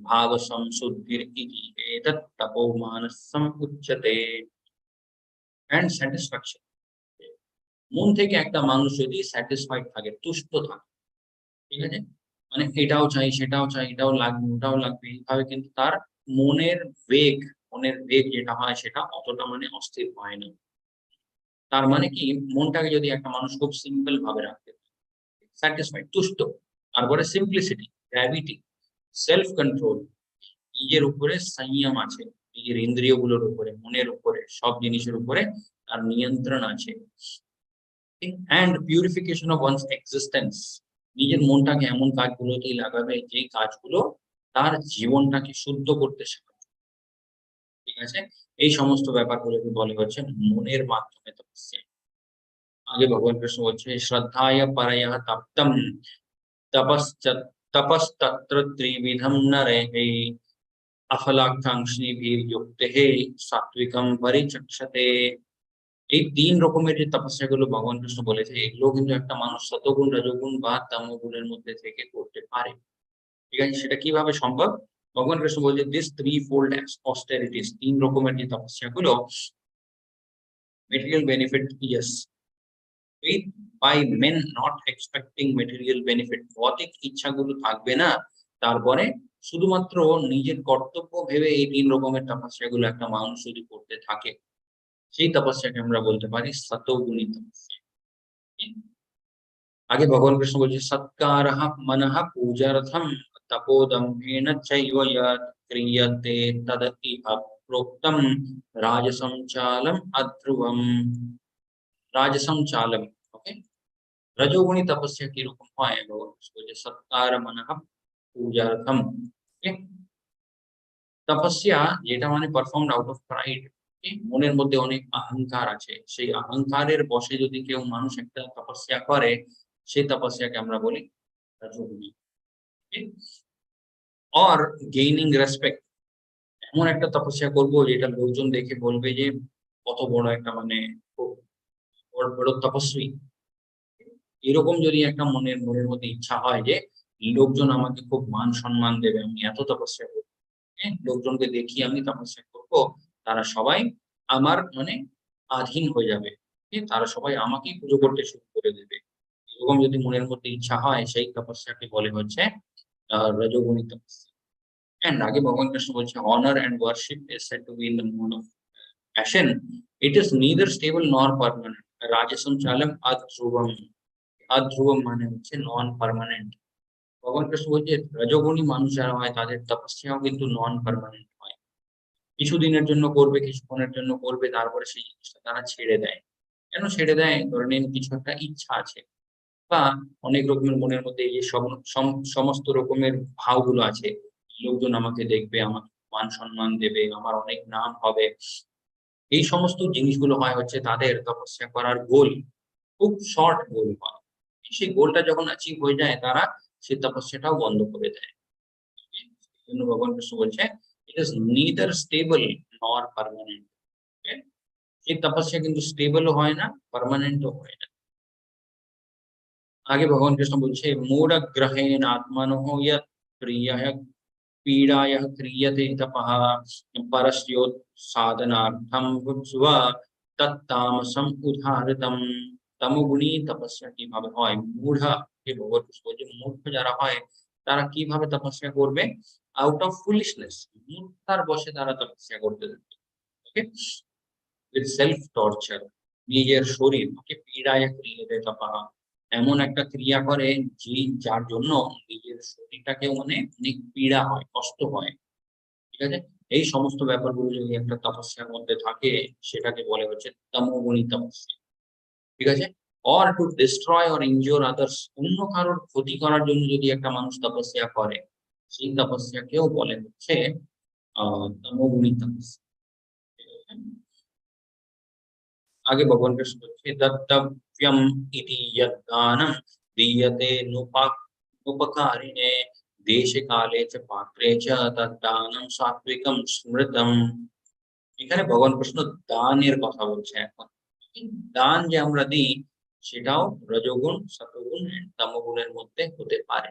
ভাব সংশুদ্ধির ইতি এতৎ তপো মানসম উচ্যতে। এন্ড স্যাটিসফ্যাকশন, মন থেকে একটা মানুষ যদি স্যাটিসফাইড থাকে, তুষ্ট থাকে, ঠিক আছে, মানে এটাও চাই সেটাও চাই, এটাও লাগবে ওটাও লাগবে, এইভাবে কিন্তু তার মনের বেগ মনের বেগ যেটা হয় সেটা অতটা মানে অস্থির হয় না। তার মানে কি, মনটাকে যদি একটা মানুষ খুব সিম্পল ভাবে রাখতে, স্যাটিসফাইড, তুষ্ট, তারপরে সিম্পলিসিটি, গ্র্যাভিটি, সেলফ কন্ট্রোল, নিজের উপরে সংযম আছে, নিজের ইন্দ্রিয়গুলোর উপরে, মনের উপরে, সব জিনিসের উপরে তার নিয়ন্ত্রণ আছে। And purification of one's existence, নিজের মনটাকে এমন কাজগুলোতেই লাগাবে যেই কাজগুলো তার জীবনটাকে শুদ্ধ করতে সাহায্য। ঠিক আছে? এই সমস্ত ব্যাপারগুলোকে বলে হচ্ছে মনের মাধ্যমে তপস্যা। আগে ভগবান কৃষ্ণ বলছে শ্রদ্ধায় পরয়ঃ তপ্তম তপশ্চ তপস্তত্র ত্রিবিধম নরৈঃ অফলাকাঙ্ক্ষিভির্যুক্তৈঃ সাত্বিকম পরিচক্ষতে। এই ৩ রকমের যে তপস্যাগুলো ভগবান কৃষ্ণ বলেছে, এগুলো কিন্তু একটা মানুষ সতগুণ, রজোগুণ বা তমোগুণের মধ্যে থেকে করতে পারে। ঠিক আছে? সেটা কিভাবে সম্ভব? ভগবান কৃষ্ণ বলছে দিস থ্রি ফোল্ড অস্টেরিটিস, ৩ রকমের যে তপস্যাগুলো, material benefit, yes, faith by men not expecting material benefit, ভৌতিক ইচ্ছাগুলো থাকবে না। তারপরে শুধুমাত্র নিজের কর্তব্য ভেবে এই ৩ রকমের তপস্যাগুলো একটা মানুষ যদি করতে থাকে, সেই তপস্যাকে আমরা বলতে পারি সতোগুণী তপস্যা। আগে ভগবান কৃষ্ণ বলছে সৎকারঃ মনঃ পূজার্থম তপোদম্ভেন চৈব যৎ ক্রিয়তে তদতিহ প্रोक्तम রাজসং চালম অধ্রুবম। রাজসং চালম, ওকে? রজোগুণী তপস্যা কিরকম হয় ভগবান কৃষ্ণ বলছে সৎকার মনঃ পূজার্থম। ওকে? তপস্যা যেটা মানে পারফর্মড আউট অফ প্রাইড, মনের মধ্যে অনেক অহংকার আছে, সেই অহংকারের বশে যদি কেউ মানুষ একটা তপস্যা করে, সেই তপস্যাকে আমরা বলি রজোগুণী। অর গেইনিং রেসপেক্ট, এমন একটা তপস্যা করবো যেটা লোকজন দেখে বলবে যে কত বড় একটা মানে খুব বড় বড় তপস্বী। এরকম যদি একটা মনের মনের মধ্যে ইচ্ছা হয় যে লোকজন আমাকে খুব মান সম্মান দেবে, আমি এত তপস্যা করবো, লোকজনকে দেখিয়ে আমি তপস্যা করব, তারা সবাই আমার মানে অধীন হয়ে যাবে, তারা সবাই আমাকেই পুজো করতে শুরু করে দেবে, এরকম যদি মনের মধ্যে ইচ্ছা হয়, সেই তপস্যাকে বলে হচ্ছে রজোগুণী তপস্যা। এন্ড আগে ভগবান কৃষ্ণ বলছে honor and worship is said to be in the mood of passion, it is neither stable nor permanent. রাজসম চালম অধ্রুবম। অধ্রুবম মানে হচ্ছে নন পার্মানেন্ট। ভগবান কৃষ্ণ বলছে রজগুণী মানুষ যারা হয় তাদের তপস্যাও কিন্তু নন পার্মানেন্ট হয়। কিছুদিনের জন্য করবে, কিছুক্ষণের জন্য করবে, তারপরে সেই জিনিসটা তারা ছেড়ে দেয়। কেন ছেড়ে দেয়? ধরে নিন কিছু একটা ইচ্ছা আছে, বা অনেক রকমের মনের মধ্যে এই যে সমস্ত রকমের ভাবগুলো আছে। লোকজন আমাকে দেখবে, আমাকে মান সম্মান দেবে, আমার অনেক নাম হবে। এই সমস্ত জিনিসগুলো হয় হচ্ছে তাদের তপস্যা করার গোল। খুব শর্ট গোল হয়। সেই গোলটা যখন অ্যাচিভ হয়ে যায় তারা সেই তপস্যাটাও বন্ধ করে দেয়। জন্য ভগবান কৃষ্ণ বলছে ইট ইজ নিদার স্টেবল নর পার্মানেন্ট। এই তপস্যা কিন্তু স্টেবলও হয় না, পার্মানেন্টও হয় না। आगे भगवान कृष्ण बोलছে मूढग्रहेण आत्मनः यत् प्रियः पीडायः क्रियते तपः परस्योत् साधनार्थं भुक्त्वा तत्तामसम् उदाहृतम्। তমোগুণী তপস্যা কিভাবে হয়? মূঢ়, যে ভগবান কৃষ্ণ বলছে মূর্খ যারা হয় তারা কিভাবে তপস্যা করবে? আউট অফ ফুলিশনেস, মূর্খতার বশে তারা তপস্যা করতে থাকে। ওকে, উইথ সেলফ টর্চার, নিজের শরীরকে পীড়ায় ক্রিয়েতে তপা, এমন একটা ক্রিয়া করে যে যার জন্য নিজের শরীরটাকে মানে অনেক পীড়া হয়, কষ্ট হয়। ঠিক আছে? এই সমস্ত ব্যাপারগুলো যদি একটা তপস্যার মধ্যে থাকে সেটাকে বলে হচ্ছে তমোগুণী তপস্যা। ঠিক আছে? Or to destroy or injure others, অন্য কারোর ক্ষতি করার জন্য যদি একটা মানুষ তপস্যা করে সেই তপস্যাকেও বলে হচ্ছে তমোগুণী তপস্যা। ঠিক আছে? आगे भगवान कृष्ण बोलছে दत्तव्यम इति यद्दानं दीयते नुपकारिणे देशे काले च पात्रे च तद्दानं सात्विकं स्मृतम। এখানে ভগবান কৃষ্ণ দানের কথা বলছে এখন। এই দান যে আমরা দিই সেটাও রজোগুণ, সতোগুণ, তমোগুণের মধ্যে হতে পারে।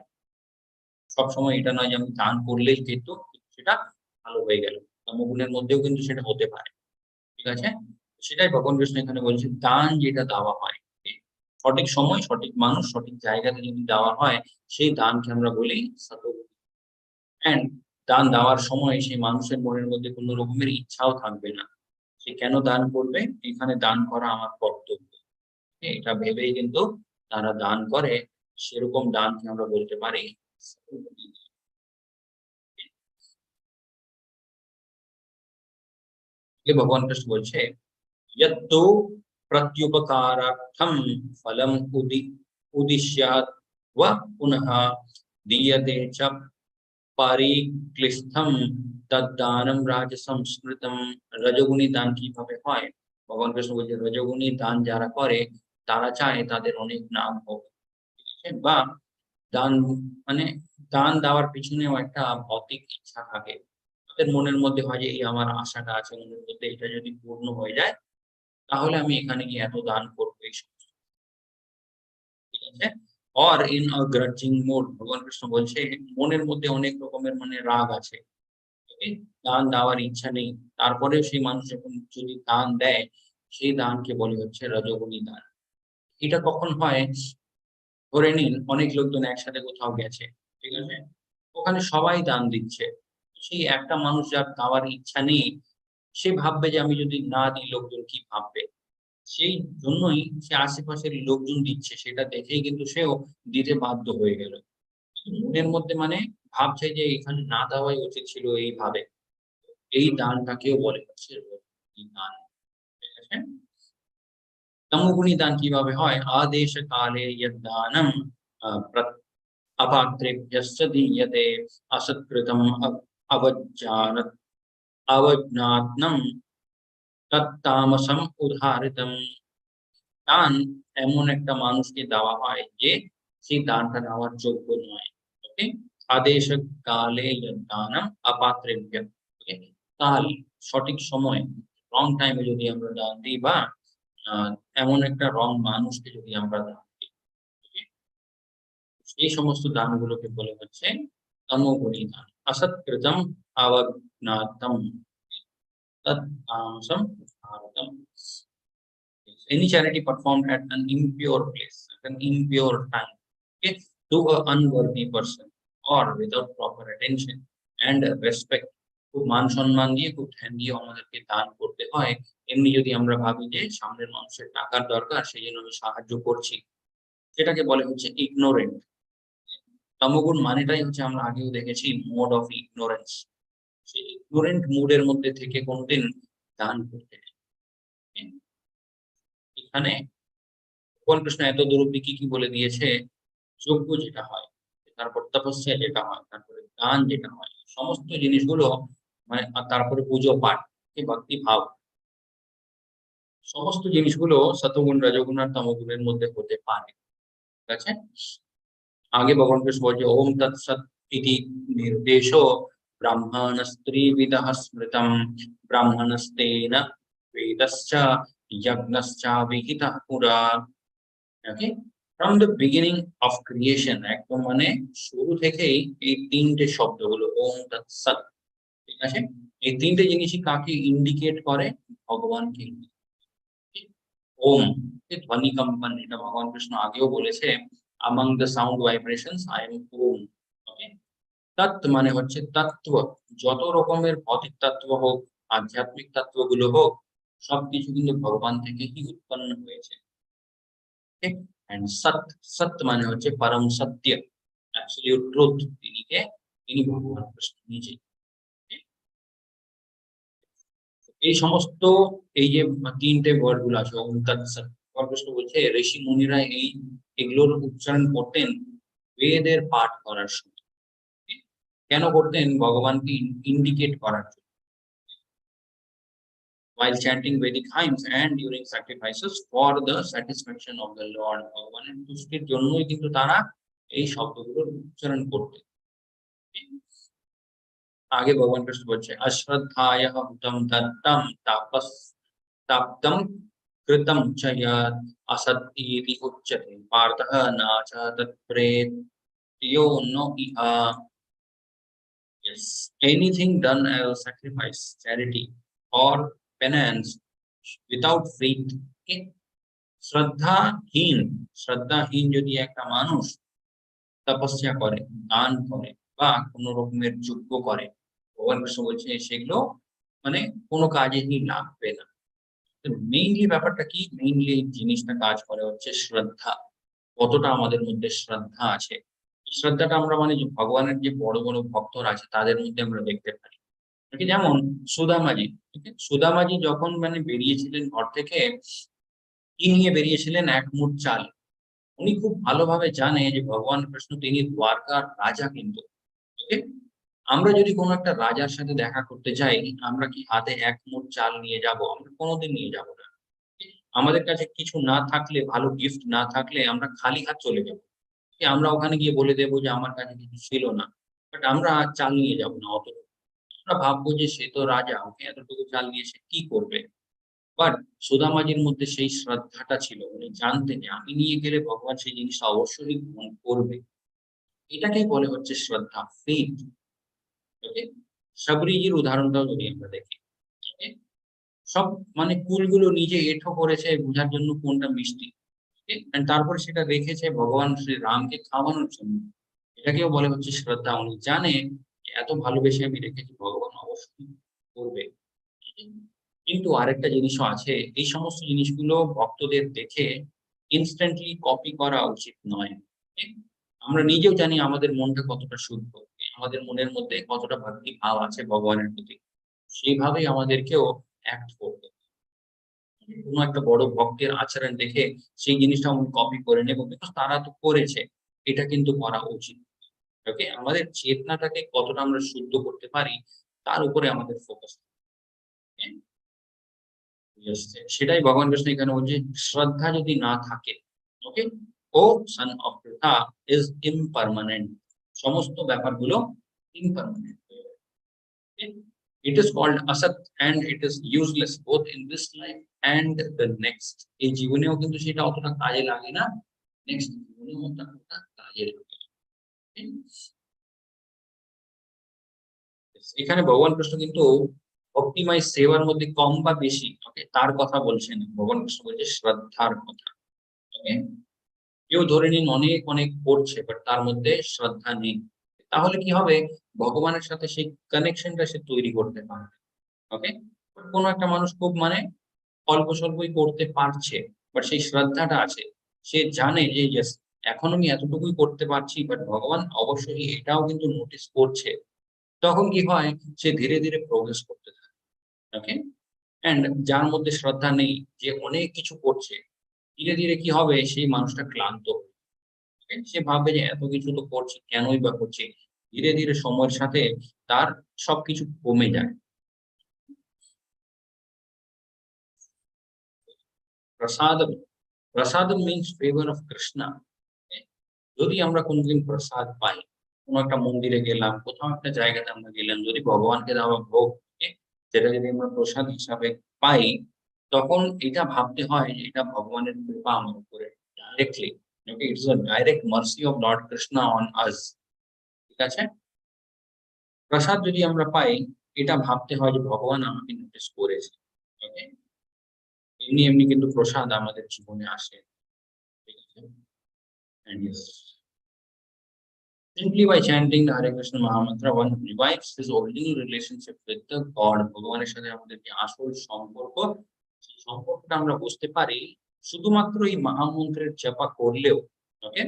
সবসময় এটা নয় যে আমি দান করলেই কিন্তু সেটা ভালো হয়ে গেল। তমোগুণের মধ্যেও কিন্তু সেটা হতে পারে। ঠিক আছে? সেটাই ভগবান কৃষ্ণ এখানে বলছে দান যেটা দেওয়া হয়, সঠিক সময়, সঠিক মানুষ, সঠিক জায়গাতে যদি দেওয়া হয় সেই দানকে আমরা বলি সতগুণ। অ্যান্ড দান দেওয়ার সময় সেই মানুষের মনের মধ্যে কোনো রকমের ইচ্ছাও থাকবে না। সে কেন দান করবে? এখানে দান করা আমার কর্তব্য। এটা ভেবেই কিন্তু তারা দান করে। সেরকম দানকে আমরা বলতে পারি সতগুণ। ভগবান কৃষ্ণ বলছে यत्तु प्रत्युपकारार्थं फलम् उदिश्यात् व पुनः दीयते च परिक्लिष्टं तद्दानं राजसंस्मृतम। রজগুণী দান কিভাবে হয়? ভগবান কৃষ্ণ বলছে রজগুণী দান যারা করে তারা চায় তাদের অনেক নাম হোক। ঠিক আছে? বা দান মানে দান দেওয়ার পিছনেও একটা ভৌতিক ইচ্ছা থাকে। তাদের মনের মধ্যে হয় যে এই আমার আশাটা আছে মনের মধ্যে, এটা যদি পূর্ণ হয়ে যায় তাহলে আমি এখানে গিয়ে এত দান করবো, এই সমস্ত। ঠিক আছে? অর ইন আ গ্রাজিং মোড, ভগবান কৃষ্ণ বলছে মনের মধ্যে অনেক রকমের মানে রাগ আছে। ওকে? দান দেওয়ার ইচ্ছা নেই। তারপরেও সেই মানুষ যখন যদি দান দেয় সেই দানকে বলে হচ্ছে রজোগুণী দান। এটা কখন হয়? ধরে নিন অনেক লোকজন একসাথে কোথাও গেছে। ঠিক আছে? ওখানে সবাই দান দিচ্ছে। সেই একটা মানুষ যার দেওয়ার ইচ্ছা নেই, সে ভাববে যে আমি যদি না দিই লোকজন কি ভাববে? সেই জন্যই সে আশেপাশের লোকজন দিচ্ছে সেটা দেখেই কিন্তু সেও দিতে বাধ্য হয়ে গেল। কিন্তু মনের মধ্যে মানে ভাবছে যে এখানে না দেওয়াই উচিত ছিল এইভাবে। এই দানটাকেও বলে হচ্ছে রজোগুণী দান। ঠিক আছে? তমোগুণী দান কিভাবে হয়? আদেশ কালে যদ্দানম अपात्रेभ्यश्च दीयते असत्कृतम् अवज्ञानत् अवज्ञातम् तत्तामसम् उदाहृतम्। দান এমন একটা মানুষকে দেওয়া হয় যে সেই দানটা নেওয়ার যোগ্য নয়। ওকে? আদেশ কালে দানম অপাত্রেভ্য। ওকে? কাল, সঠিক সময়, রং টাইমে যদি আমরা দান দিই, বা এমন একটা রং মানুষকে যদি আমরা দান দিই, ওকে? সেই সমস্ত দানগুলোকে বলে হচ্ছে তমোগুণী দান। असत्कृतम् अवज्ञातम् तत्तामसम् उदाहृतम्। Any charity performed at an impure place, at an impure time, okay, to an unworthy person, or without proper attention and respect খুব মান সম্মান দিয়ে, খুব ধ্যান দিয়ে আমাদেরকে দান করতে হয়। এমনি যদি আমরা ভাবি যে সামনের মানুষের টাকার দরকার সেই জন্য আমি সাহায্য করছি, সেটাকে বলে হচ্ছে ইগনোরেন্ট। তমোগুণ মানেটাই হচ্ছে, আমরা আগেও দেখেছি, মোড অফ ইগনোরেন্স। সেই ইগনোরেন্ট মুডের মধ্যে থেকে কোনোদিন দান করতে নেই। এখানে ভগবান কৃষ্ণ এত দূর অব্দি কি কি বলে দিয়েছে, যজ্ঞ যেটা হয়, তারপর তপস্যা যেটা হয়, তারপরে দান যেটা হয়, সমস্ত জিনিসগুলো মানে, আর তারপরে পুজো পাঠ, ভক্তি ভাব, সমস্ত জিনিসগুলো সতগুণ রজগুণ আর তমগুণের মধ্যে হতে পারে। ঠিক আছে, आगे भगवान कृष्ण बोलते ओम तत्सत इति निर्देशो ब्राह्मणस्त्रिविधः स्मृतं ब्राह्मणस्तेन वेदश्च यज्ञश्च विहितः पुरा। Okay, from the beginning of creation, একদম মানে শুরু থেকেই এই তিনটে শব্দগুলো ওম তৎসৎ, ঠিক আছে, এই তিনটে জিনিসই কাকে ইন্ডিকেট করে, ভগবানকে। ওম ধ্বনি কম্পন, এটা ভগবান কৃষ্ণ আগেও বলেছে, among the sound vibrations I am om। ওকে, তৎ মানে হচ্ছে তত্ত্ব, যত রকমের ভৌতিক তত্ত্ব হোক, আধ্যাত্মিক তত্ত্বগুলো হোক, সবকিছু কিন্তু ভগবান থেকে কি উৎপন্ন হয়েছে। ঠিক, এন্ড সৎ, সৎ মানে হচ্ছে পরম সত্য, অ্যাবসলিউট ট্রুথ, তিনি ভগবান কৃষ্ণ নিজে। এই সমস্ত, এই যে তিনটে ওয়ার্ড গুলো আছে ওম তৎসৎ, ভগবান কৃষ্ণ বলছে ঋষি মুনিরা এগুলোর উচ্চারণ করতেন বেদের পাঠ করার সময়। কেন করতেন, ভগবানকে ইন্ডিকেট করার জন্য। while chanting Vedic hymns and during sacrifices for the satisfaction of the Lord, ভগবানের তুষ্টির জন্যই কিন্তু তারা এই শব্দগুলোর উচ্চারণ করতেন। आगे भगवान कृष्ण बोलছে अश्रद्धायः हुतं दत्तं तापस ताप्तं कृतं च यत् असत् इति उच्यते पार्थः न च तत्प्रेत्यो न इह। Yes, anything done as a sacrifice, charity or penance without faith, okay? শ্রদ্ধাহীন যদি একটা মানুষ তপস্যা করে, দান করে বা কোন রকমের যজ্ঞ করে, ভগবান কৃষ্ণ বলছে সেগুলো মানে কোনো কাজেই লাগবে না। মেইনলি ব্যাপারটা কি, মেইনলি এই জিনিসটা কাজ করে হচ্ছে শ্রদ্ধা, কতটা আমাদের মধ্যে শ্রদ্ধা আছে। শ্রদ্ধাটা আমরা মানে যে ভগবানের যে বড় বড় ভক্তরা আছে তাদের মধ্যে আমরা দেখতে পারি। যেমন সুদামাজি, ঠিক আছে, সুদামাজি যখন মানে বেরিয়েছিলেন ঘর থেকে, কি নিয়ে বেরিয়েছিলেন, এক মুঠ চাল। উনি খুব ভালোভাবে জানে যে ভগবান কৃষ্ণ তিনি দ্বারকার রাজা, কিন্তু ওকে, আমরা যদি কোনো একটা রাজার সাথে দেখা করতে যাই, আমরা কি হাতে এক মুঠ চাল নিয়ে যাব? আমরা কোনোদিন নিয়ে যাব না। আমাদের কাছে কিছু না থাকলে, ভালো গিফট না থাকলে আমরা খালি হাত চলে যাব। আমরা ওখানে গিয়ে বলে দেবো যে আমার কাছে কিছু ছিল না, বাট আমরা চাল নিয়ে যাব না অত। আমরা ভাববো যে সে তো রাজা, ওকে এতটুকু চাল নিয়ে সে কি করবে। বাট সুদামাজির মধ্যে সেই শ্রদ্ধাটা ছিল, উনি জানতেন যে আমি নিয়ে গেলে ভগবান সেই জিনিসটা অবশ্যই গ্রহণ করবে। এটাকেই বলে হচ্ছে শ্রদ্ধা, ফেথ। ওকে, সাবরিজির উদাহরণটাও যদি আমরা দেখি, ওকে, সব মানে কুলগুলো নিজে এঁঠো করেছে বোঝার জন্য কোনটা মিষ্টি, and তারপরে সেটা রেখেছে ভগবান শ্রী রামকে খাওয়ানোর জন্য। এটাকেও বলে হচ্ছে শ্রদ্ধা, উনি জানে এত ভালোবেসে আমি রেখেছি, ভগবান অবশ্যই করবে। কিন্তু আরেকটা জিনিসও আছে, এই সমস্ত জিনিসগুলো ভক্তদের দেখে ইনস্ট্যান্টলি কপি করা উচিত নয়। ঠিক? আমরা নিজেও জানি আমাদের মনটা কতটা শুদ্ধ, আমাদের মনের মধ্যে কতটা ভক্তি ভাব আছে ভগবানের প্রতি, সেইভাবেই আমাদেরকেও অ্যাক্ট করতে। কোনো একটা বড় ভক্তের আচরণ দেখে সেই জিনিসটা আমি কপি করে নেব, বিকজ তারা তো করেছে, এটা কিন্তু করা উচিত। ওকে, আমাদের চেতনাটাকে কতটা আমরা শুদ্ধ করতে পারি তার উপরে আমাদের ফোকাস। সেটাই ভগবান কৃষ্ণ এখানে বলছে, শ্রদ্ধা যদি না থাকে, ওকে, ও সন অফ পৃথা ইজ ইমপারমানেন্ট, সমস্ত ব্যাপারগুলো ইমপারমানেন্ট। It is called asat and it is useless both in this life and the next. এই জীবনেও কিন্তু সেটা অতটা কাজে লাগে না, নেক্সট জীবনেও অতটা কাজে লাগে। এখানে ভগবান কৃষ্ণ কিন্তু ভক্তিময় সেবার মধ্যে কম বা বেশি, ওকে, তার কথা বলছেন। ভগবান কৃষ্ণ বলছে শ্রদ্ধার কথা। ওকে, কেউ ধরে নিন অনেক অনেক করছে বাট তার মধ্যে শ্রদ্ধা নেই, তাহলে কি হবে, ভগবানের সাথে সেই কানেকশনটা সে তৈরি করতে পারবে। ওকে, কোনো একটা মানুষ খুব মানে অল্প স্বল্পই করতে পারছে, বাট সেই শ্রদ্ধাটা আছে, সে জানে যে ইয়েস, এখন আমি এতটুকুই করতে পারছি, বাট ভগবান অবশ্যই এটাও কিন্তু নোটিস করছে। তখন কি হয়, সে ধীরে ধীরে প্রোগ্রেস করতে থাকে। ওকে, অ্যান্ড যার মধ্যে শ্রদ্ধা নেই, যে অনেক কিছু করছে, ধীরে ধীরে কি হবে, সেই মানুষটা ক্লান্ত হবে। Okay? সে ভাববে যে এত কিছু তো করছি, কেনই বা করছি। ধীরে ধীরে সময়ের সাথে তার সবকিছু কমে যায়। Prasadam, prasadam means favour of Krishna. যদি আমরা কোনোদিন প্রসাদ পাই, কোনো একটা মন্দিরে গেলাম, কোথাও একটা জায়গাতে আমরা গেলাম, যদি ভগবানকে দেওয়া ভোগ, okay, যেটা যদি আমরা প্রসাদ হিসাবে পাই, তখন এটা ভাবতে হয় যে এটা ভগবানের কৃপা আমার উপরে directly. Okay, it's a direct mercy of Lord Krishna on us. ঠিক আছে, প্রসাদ যদি আমরা পাই, এটা ভাবতে হয় যে ভগবান আমাকে নোটিস করেছে। ওকে, এমনি এমনি কিন্তু প্রসাদ আমাদের জীবনে আসে। ঠিক আছে, and yes, simply by chanting the Hare Krishna Mahamantra, one revives his original relationship with the God. ভগবানের সাথে আমাদের যে আসল সম্পর্ক, সেই সম্পর্কটা আমরা বুঝতে পারি শুধুমাত্র এই মহামন্ত্রের জপা করলেও। ওকে,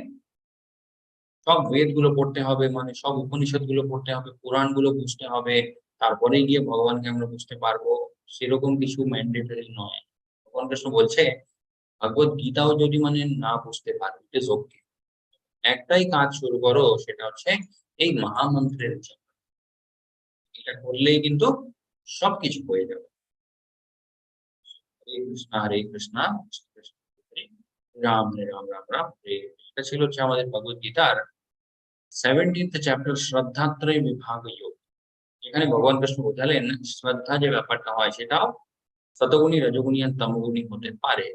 সব বেদ গুলো পড়তে হবে, মানে সব উপনিষদ গুলো পড়তে হবে, পুরাণ গুলো বুঝতে হবে, তারপরে গিয়ে ভগবানকে আমরা বুঝতে পারবো, সেরকম কিছু ম্যান্ডেটরি নয়। ভগবান কৃষ্ণ বলছে, ভগবত গীতাও যদি মানে না বুঝতে পারো, ইট ইজ ওকে, একটাই কাজ শুরু করো, সেটা হচ্ছে এই মহামন্ত্রের জপ। এটা করলেই কিন্তু সবকিছু হয়ে যাবে। হরে কৃষ্ণ কৃষ্ণ কৃষ্ণ হরে হরে, রাম হরে রাম রাম রাম হরে হরে। এটা ছিল হচ্ছে আমাদের ভগবত গীতার 17th চ্যাপ্টার, শ্রদ্ধাত্রয় বিভাগ যোগ। এখানে ভগবান কৃষ্ণ বোঝালেন শ্রদ্ধা যে ব্যাপারটা হয়, সেটাও শতগুণী, রজগুণী আর তমগুণী হতে পারে।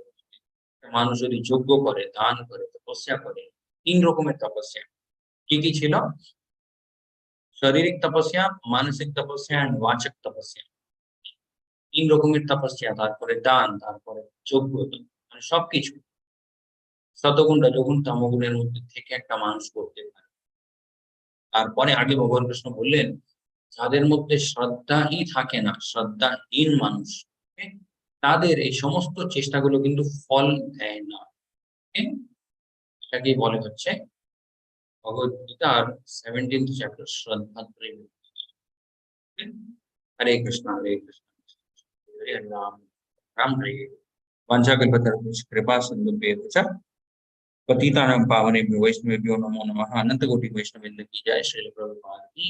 মানুষ যদি যজ্ঞ করে, দান করে, তপস্যা করে, 3 রকমের তপস্যা। কি কি ছিল? শারীরিক তপস্যা, মানসিক তপস্যা এন্ড বাচক তপস্যা। 3 রকমের তপস্যা, তারপরে দান, তারপরে যজ্ঞ, মানে সবকিছু শতগুণ, রজগুণ, তমগুণের মধ্যে থেকে একটা মানুষ করতে পারে। তারপরে আগে ভগবান কৃষ্ণ বললেন, যাদের মধ্যে শ্রদ্ধাই থাকে না, শ্রদ্ধাহীন মানুষ, okay? তাদের এই সমস্ত চেষ্টাগুলো কিন্তু ফল দেয় না। okay? এটাকেই বলে হচ্ছে ভগবত গীতার 17th চ্যাপ্টার, শ্রদ্ধাত্রয় বিভাগ। Okay? হরে কৃষ্ণ হরে কৃষ্ণ কৃষ্ণ কৃষ্ণ হরে হরে, রাম রাম হরে হরে। वाञ्छाकल्पतरुभ्यश्च कृपा सिन्धुभ्येव च पतितानां पावनेभ्यो वैष्णवेभ्यो नमो नमः। अनंत कोटि वैष्णववृंद की जय। श्रील प्रभुपाद की